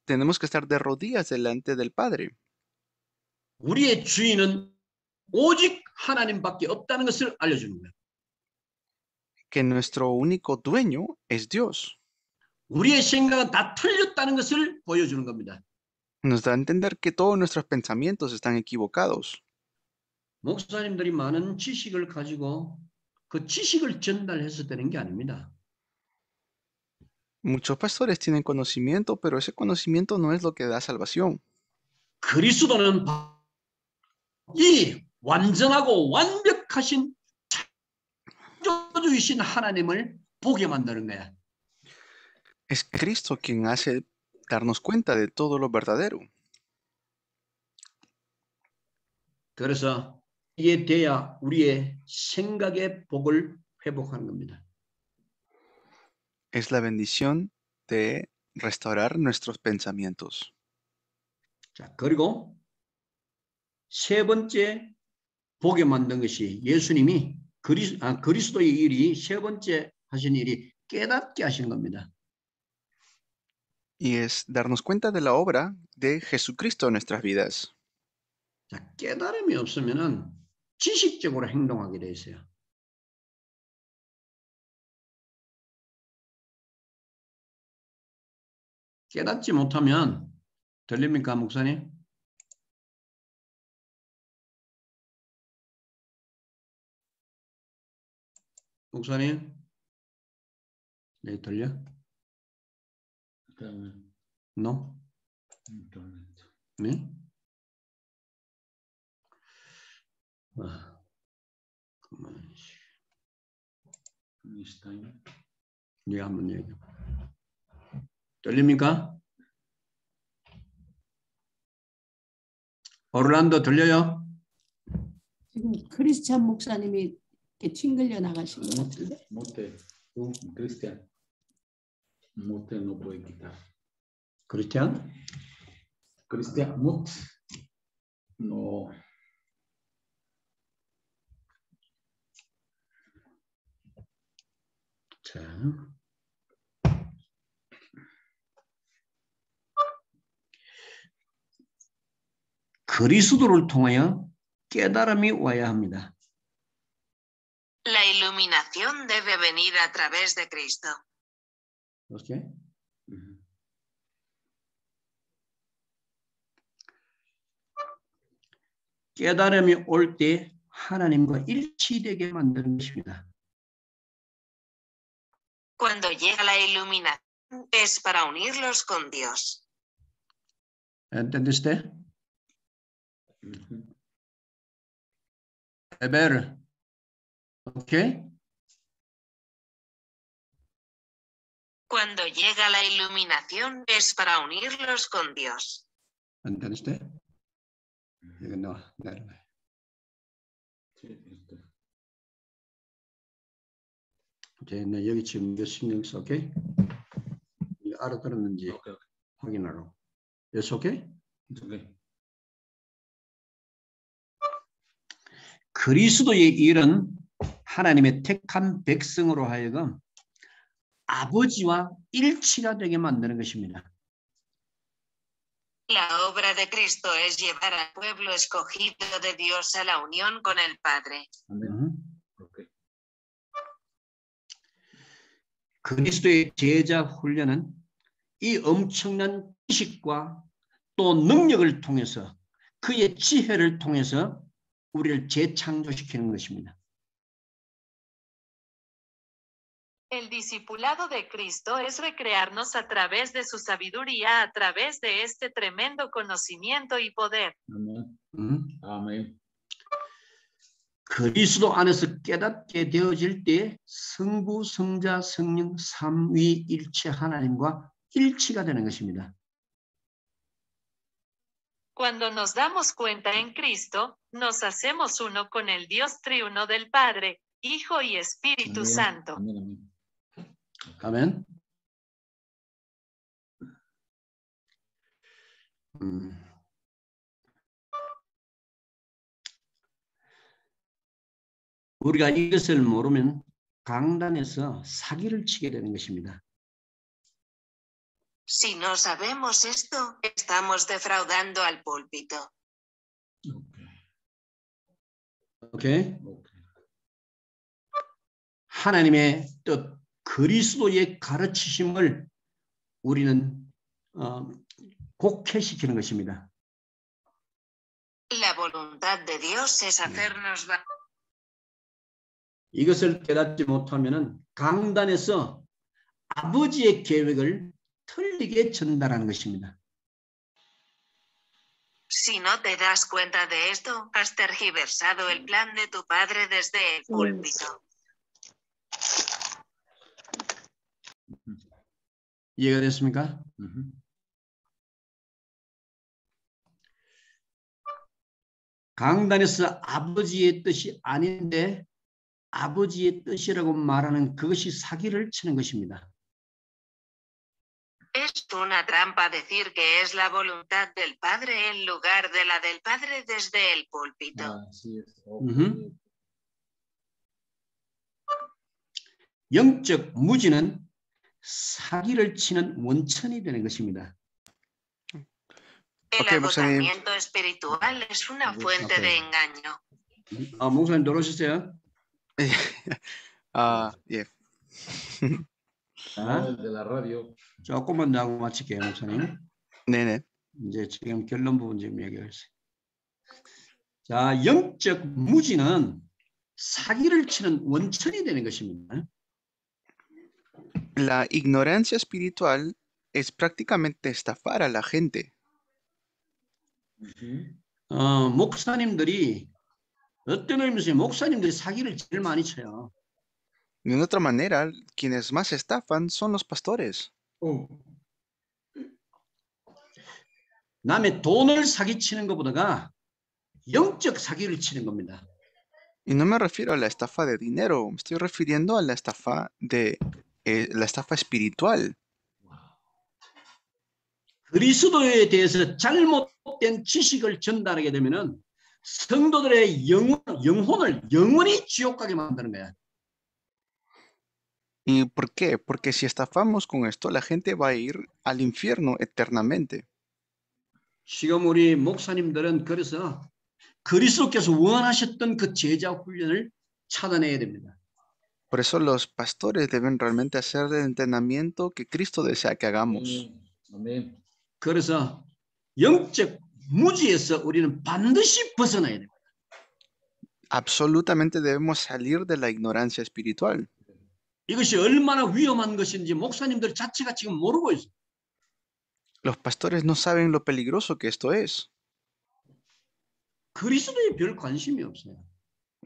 tenemos que estar de rodillas delante del Padre. 우리의 주인은 오직 하나님밖에 없다는 것을 알려주는 거예요. Que nuestro único dueño es Dios. 우리의 생각은 다 틀렸다는 것을 보여주는 겁니다. Nos da a entender que todos nuestros pensamientos están equivocados. 목사님들이 많은 지식을 가지고 그 지식을 전달해서 되는 게 아닙니다. Muchos pastores tienen conocimiento, pero ese conocimiento no es lo que da salvación. 그리스도는 이 완전하고 완벽하신 창조주이신 하나님을 보게 만드는 거야. Es Cristo quien hace darnos cuenta de todo lo verdadero. 그래서 이게 돼야 우리의 생각의 복을 회복하는 겁니다. es la bendición de restaurar nuestros pensamientos. 자, 그리고 세 번째 보게 만든 것이 예수님이 그리스도의 일이 세 번째 하신 일이 깨닫게 하신 겁니다. Y es darnos cuenta de la obra de Jesucristo en nuestras vidas. 자, 깨달음이 없으면은 지식적으로 행동하게 돼 있어요. 깨닫지 못하면 들립니까, 목사님? 목사님? 네, 들려? No? 네? 네, 한번 얘기해. 들립니까? 오르란도 들려요? 지금 크리스찬 목사님이 이렇게 튕글려 나가신 것 같은데. Mute, tú, Cristian. Mute no puede quitar. 크리스찬? Cristian, mute. No. 자. 그리스도를 통하여 깨달음이 와야 합니다. La iluminación debe venir a través de Cristo. 오케이? 깨달음이 올 때 하나님과 일치되게 만드는 것입니다. Cuando llega la iluminación es para unirlos con Dios. ¿Entendiste? Ever. ¿Ok? Cuando llega la iluminación es para unirlos con Dios. ¿Entendiste? No, no. 이제 나 여기 지금 몇 신경 써, 오케이? 알아들었는지 Okay. 확인하러. Yes, okay? It's okay. 그리스도의 일은 하나님의 택한 백성으로 하여금 아버지와 일치가 되게 만드는 것입니다. La obra de Cristo es llevar al pueblo escogido de Dios a la unión con el Padre. Amén. Okay. 그리스도의 제자 훈련은 이 엄청난 지식과 또 능력을 통해서 그의 지혜를 통해서 우리를 재창조시키는 것입니다. El discipulado de Cristo es recrearnos a través de su sabiduría, a través de este tremendo conocimiento y poder. Amén. Amén. 그리스도 안에서 깨닫게 되어질 때 성부, 성자, 성령 삼위일체 하나님과 일치가 되는 것입니다. Cuando nos damos cuenta en Cristo, nos hacemos uno con el Dios triuno del Padre, Hijo y Espíritu Amén. Santo. Amén, amén. 아멘. 우리가 이것을 모르면 강단에서 사기를 치게 되는 것입니다. Si no sabemos esto, estamos defraudando al púlpito. 오케이? 하나님의 뜻, 그리스도의 가르치심을 우리는 곡해시키는 것입니다. La voluntad de Dios es hacernos 이것을 깨닫지 못하면은 강단에서 아버지의 계획을 틀리게 전달하는 것입니다. Si no te das cuenta de esto, has tergiversado el plan de tu padre desde el púlpito. 이해가 됐습니까? 강단에서 아버지의 뜻이 아닌데 아버지의 뜻이라고 말하는 그것이 사기를 치는 것입니다. Es una trampa decir que es la voluntad del Padre en lugar de la del Padre desde el púlpito. Así es. 영적 무지는 사기를 치는 원천이 되는 것입니다. El Ok, 목사님. agotamiento espiritual es una fuente de engaño. 목사님 들어오셨어요? 예. No, de la radio. 조금만 더 하고 마칠게요, 목사님. 네네. 이제 지금 결론 부분 좀 얘기했어요. 자, 영적 무지는 사기를 치는 원천이 되는 것입니다. La ignorancia espiritual es prácticamente estafar a la gente. 목사님들이 어떤 의미에서 목사님들이 사기를 제일 많이 쳐요. De otra manera, quienes más estafan son los pastores. 남의 돈을 사기치는 것보다가 영적 사기를 치는 겁니다. Y no me refiero a la estafa de dinero, me estoy refiriendo a la estafa la estafa espiritual. 그리스도에 대해서 잘못된 지식을 전달하게 되면은 성도들의 영혼을 영원히 지옥 가게 만드는 거야. ¿Y por qué? Porque si estafamos con esto, la gente va a ir al infierno eternamente. 지금 우리 목사님들은 그래서 그리스도께서 원하셨던 그 제자 훈련을 찾아내야 됩니다. Por eso los pastores deben realmente hacer el entrenamiento que Cristo desea que hagamos. Amén. 그래서 영적 무지에서 우리는 반드시 벗어나야 됩니다. Absolutamente debemos salir de la ignorancia espiritual. 이것이 얼마나 위험한 것인지 목사님들 자체가 지금 모르고 있어요. Los pastores no saben lo peligroso que esto es. 그리스도에 별 관심이 없어요.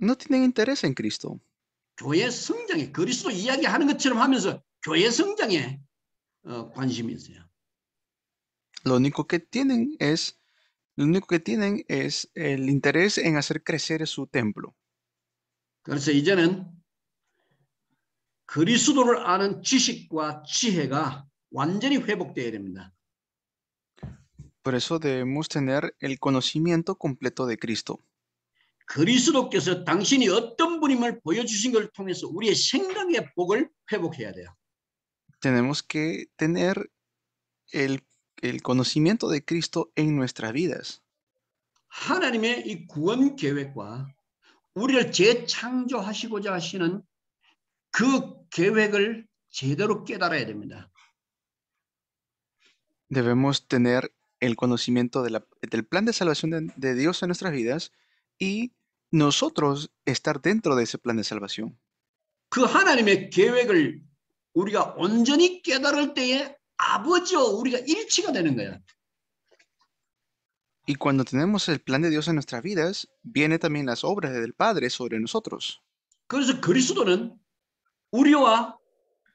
No tienen interés en Cristo. 교회 성장에 그리스도 이야기하는 것처럼 하면서 교회 성장에 관심이 있어요. Lo único que tienen es el interés en hacer crecer su templo. 그래서 이제는 그리스도를 아는 지식과 지혜가 완전히 회복되어야 됩니다. Por eso debemos tener el conocimiento completo de Cristo. 그리스도께서 당신이 어떤 분임을 보여주신 걸 통해서 우리의 생각의 복을 회복해야 돼요. Tenemos que tener el conocimiento de Cristo en nuestras vidas. 하나님의 이 구원 계획과 우리를 재창조하시고자 하시는 그 계획을 제대로 깨달아야 됩니다. Debemos tener el conocimiento del plan de salvación de Dios en nuestras vidas y nosotros estar dentro de ese plan de salvación. 그 하나님의 계획을 우리가 온전히 깨달을 때에 아버지와 우리가 일치가 되는 거야. Y cuando tenemos el plan de Dios en nuestras vidas, viene también las obras del Padre sobre nosotros. 그래서 그리스도는 우리와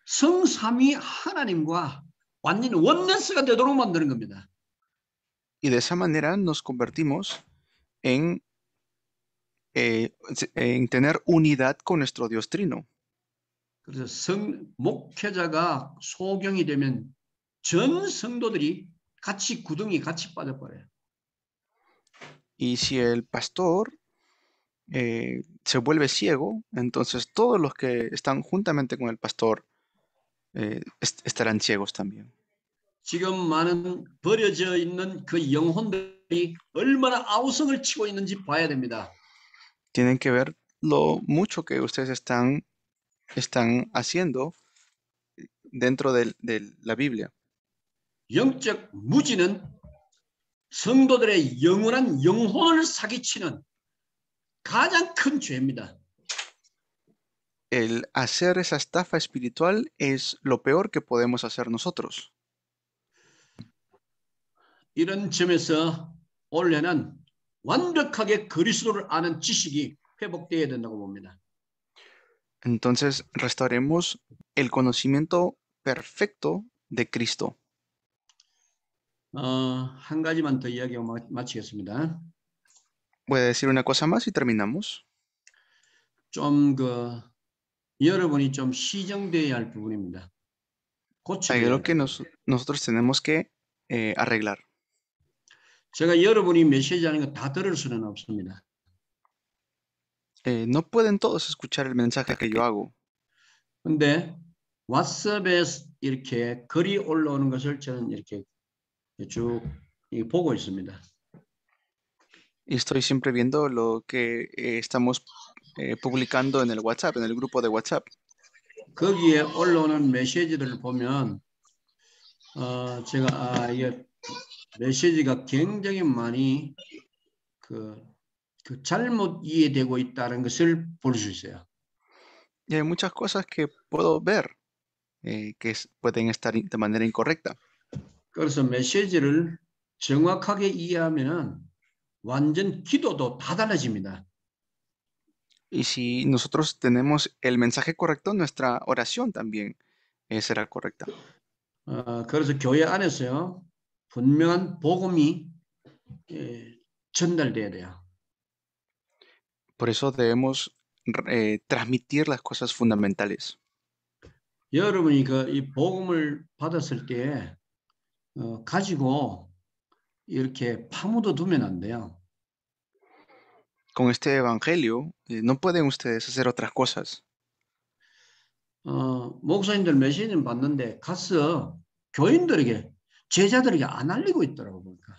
성삼위 하나님과 완전 원네스가 되도록 만드는 겁니다. Y de esa manera nos convertimos en tener unidad con nuestro Dios Trino. 그래서 목회자가 소경이 되면 전 성도들이 같이 구덩이 같이 빠져버려요. Y si el pastor se vuelve ciego, entonces todos los que están juntamente con el pastor estarán ciegos también. 지금 많은 버려져 있는 그 영혼들이 얼마나 아우성을 치고 있는지 봐야 됩니다. Tienen que ver lo mucho que ustedes están haciendo dentro de la Biblia. 영적 무지는 성도들의 영원한 영혼을 사기치는 가장 큰 죄입니다. El hacer esa estafa espiritual es lo peor que podemos hacer nosotros. 이런 점에서 올해는 완벽하게 그리스도를 아는 지식이 회복되어야 된다고 봅니다. Entonces restauremos el conocimiento perfecto de Cristo. 한 가지만 더 이야기하고 마치겠습니다. Voy a decir una cosa más y terminamos. 좀 여러분이 좀 시정되어야 할 부분입니다. 고쳐야 Hay algo que 돼요. nosotros tenemos que arreglar. 제가 여러분이 메시지 하는 거 다 들을 수는 없습니다. No pueden todos escuchar el mensaje que yo hago, 근데 왓츠앱에 이렇게 글이 올라오는 것을 저는 이렇게 쭉 보고 있습니다. y estoy siempre viendo lo que estamos publicando en el WhatsApp, en el grupo de WhatsApp. 거기에 올라오는 메시지들을 보면 제가 이게 메시지가 굉장히 많이 그 잘못 이해되고 있다는 것을 볼 수 있어요. Y hay muchas cosas que puedo ver que pueden estar de manera incorrecta. 그래서 메시지를 정확하게 이해하면은 완전 기도도 다 달라집니다. Y si nosotros tenemos el mensaje correcto, nuestra oración también será correcta. 그래서 교회 안에서요 분명한 복음이 전달돼야 돼요. Por eso debemos transmitir las cosas fundamentales. 여러분이 이 복음을 받았을 때 가지고 이렇게 파묻어 두면 안 돼요. Con este evangelio no pueden ustedes hacer otras cosas. 목사님들 메시지는 받는데 가서 교인들에게 제자들에게 안 알리고 있더라고 보니까.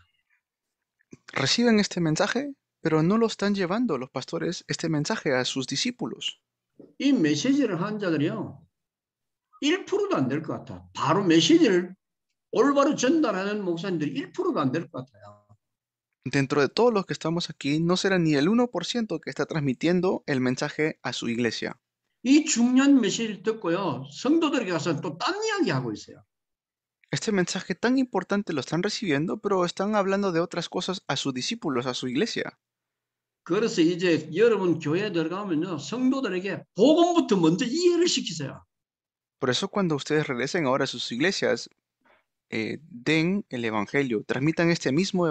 Reciben este mensaje, pero no lo están llevando los pastores este mensaje a sus discípulos. 이 메시지를 한 자들이요 1%도 안 될 것 같아. 바로 메시지를 올바로 전달하는 목사님들이 1%도 안 될 것 같아요. Dentro de todos los que estamos aquí, no será ni el 1% que está transmitiendo el mensaje a su iglesia. 이 중요한 메시지를 듣고요 성도들에게 가서 또 딴 이야기 하고 있어요. Este mensaje tan importante lo están recibiendo, pero están hablando de otras cosas a sus discípulos, a su iglesia. 그래서 이제 여러분 교회에 들어가면요 성도들에게 복음부터 먼저 이해를 시키세요. Por eso cuando ustedes regresen ahora a sus iglesias, den el evangelio, transmitan este mismo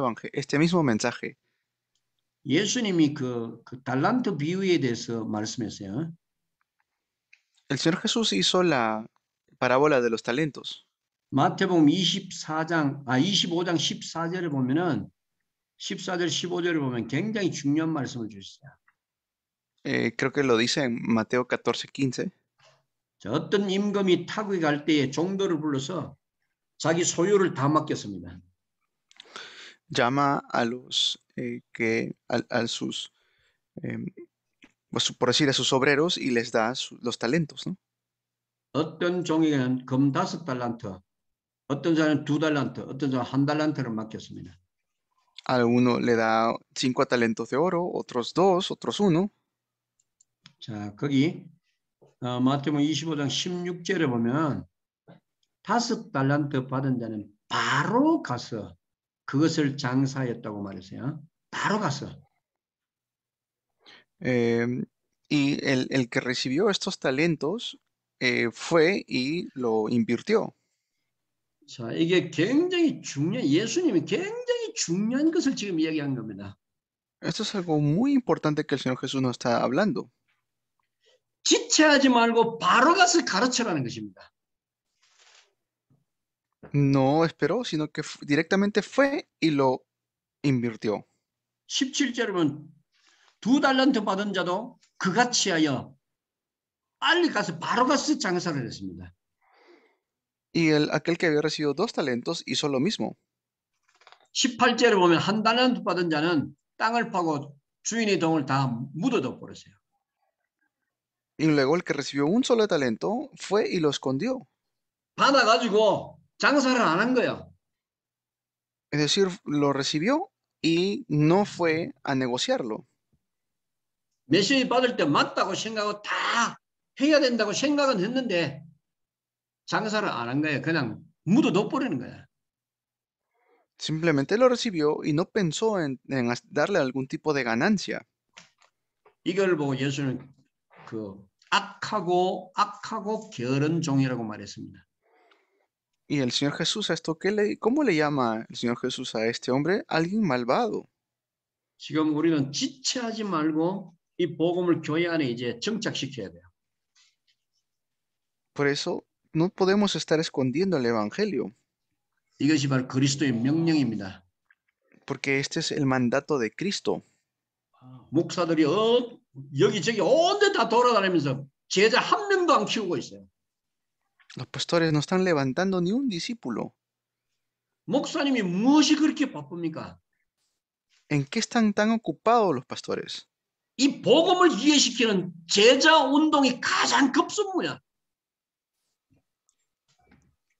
mensaje. 예수님이 그 달란트 비유에 대해서 말씀했어요. El Señor Jesús hizo la parábola de los talentos. 마태복음 25장 14절을 보면은 14절 15절을 보면 굉장히 중요한 말씀을 주셨어요. Creo que lo dice en Mateo 14:15. 어떤 임금이 타국에 갈 때에 종도를 불러서 자기 소유를 다 맡겼습니다. Llama a los por decir a sus obreros y les da los talentos, ¿no? 어떤 종에게는 금 5달란트, 어떤 사람은 2달란트, 어떤 사람은 1달란트를 맡겼습니다. A uno le da 5 talentos de oro, otros 2, otros 1. 자, 거기 마태복음 25장 16절에 보면 5달란트 받은 자는 바로 가서 그것을 장사했다고 말했어요. 바로 가서. Y el que recibió estos talentos fue y lo invirtió. 자, 이게 굉장히 예수님이 굉장히 중요한 것을 지금 이야기한 겁니다. Esto es algo muy importante que el Señor Jesús nos está hablando. 지체하지 말고 바로 가서 가르쳐라는 것입니다. No esperó, sino que directamente fue y lo invirtió. 17절에 보면 2달란트 받은 자도 그같이 하여 빨리 가서 바로 가서 장사를 했습니다. Y aquel que había recibido 2 talentos hizo lo mismo. 18절에 보면 1달란트 받은 자는 땅을 파고 주인의 돈을 다 묻어둬 버렸어요. Y luego el que recibió un solo talento fue y lo escondió. 받아가지고 장사를 안 한 거예요. Es decir, lo recibió y no fue a negociarlo. 메시지 받을 때 맞다고 생각하고 다 해야 된다고 생각은 했는데 장사를 안 한 거예요. 그냥 묻어둬 버리는 거예요. Simplemente lo recibió y no pensó en darle algún tipo de ganancia. 이걸 보고 예수는 악하고 게으른 종이라고 말했습니다. Y el Señor Jesús a esto, ¿cómo le llama el Señor Jesús a este hombre? Alguien malvado. 지금 우리는 지체하지 말고 이 복음을 교회 안에 이제 정착시켜야 돼요. Por eso No podemos estar escondiendo el Evangelio, 이것이 바로 그리스도의 명령입니다. porque este es el mandato de Cristo. 목사들이 여기저기 온데 다 돌아다니면서 제자 한 명도 안 키우고 있어요. Los pastores no están levantando ni un discípulo. 목사님이 무엇이 그렇게 바쁩니까? ¿En qué están tan ocupados los pastores? 이 복음을 이해시키는 제자 운동이 가장 급선무야.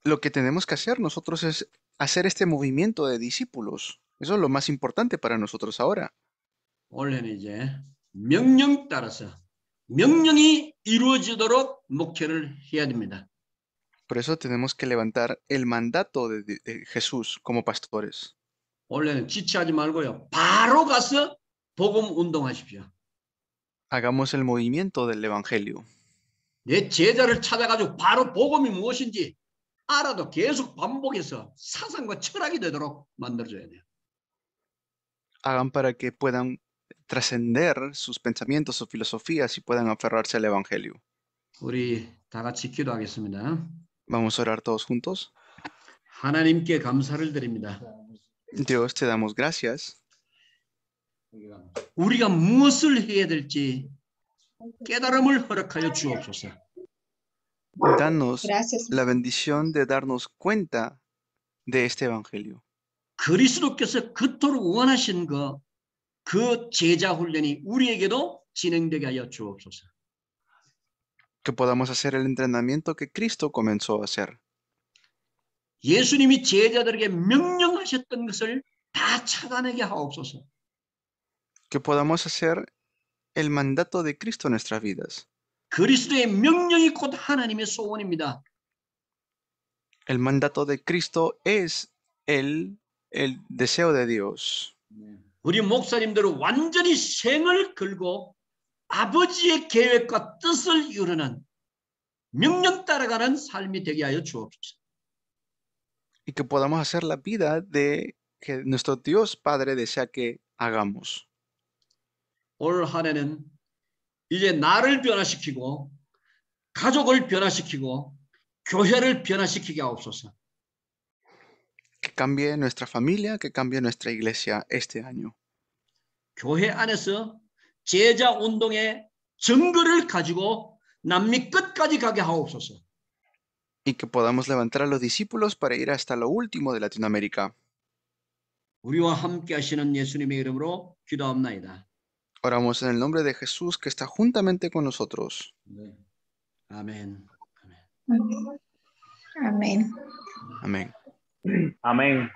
Lo que tenemos que hacer nosotros es hacer este movimiento de discípulos. Eso es lo más importante para nosotros ahora. 원래는 이제 명령 따라서 명령이 이루어지도록 목회를 해야 됩니다. Por eso tenemos que levantar el mandato de Jesús como pastores. 원래는 지체하지 말고요. 바로 가서 복음 운동하십시오. Hagamos el movimiento del Evangelio. 내 제자를 찾아가지고 바로 복음이 무엇인지 알아도 계속 반복해서 사상과 철학이 되도록 만들어줘야 돼요. Hagan para que puedan trascender sus pensamientos, sus filosofías y puedan aferrarse al Evangelio. 우리 다 같이 기도하겠습니다. Vamos a orar todos juntos. 하나님께 감사를 드립니다. Dios, te damos gracias. 우리가 무엇을 해야 될지 깨달음을 허락하여 주옵소서. Danos Gracias. la bendición de darnos cuenta de este Evangelio. 그리스도께서 그토록 원하신 그 제자 훈련이 우리에게도 진행되게 하여 주옵소서. Que podamos hacer el entrenamiento que Cristo comenzó a hacer. 예수님이 제자들에게 명령하셨던 것을 다 찾아내게 하옵소서. Que podamos hacer el mandato de Cristo en nuestras vidas. 그리스도의 명령이 곧 하나님의 소원입니다. El mandato de Cristo es el deseo de Dios. 우리 목사님들은 완전히 생을 걸고 아버지의 계획과 뜻을 이루는 명령 따라가는 삶이 되게 하여 주옵소서. Y que podamos hacer la vida de que nuestro Dios Padre desea que hagamos. 올 한 해는 이제 나를 변화시키고 가족을 변화시키고 교회를 변화시키게 하옵소서. Que cambie nuestra familia, que cambie nuestra iglesia este año. 교회 안에서 제자 운동의 증거를 가지고 남미 끝까지 가게 하옵소서. Y que podamos levantar a los discípulos para ir hasta lo último de Latinoamérica. 우리와 함께 하시는 예수님의 이름으로 기도합나이다. Oramos en el nombre de Jesús que está juntamente con nosotros. 아멘. Amén. Amén. Amén.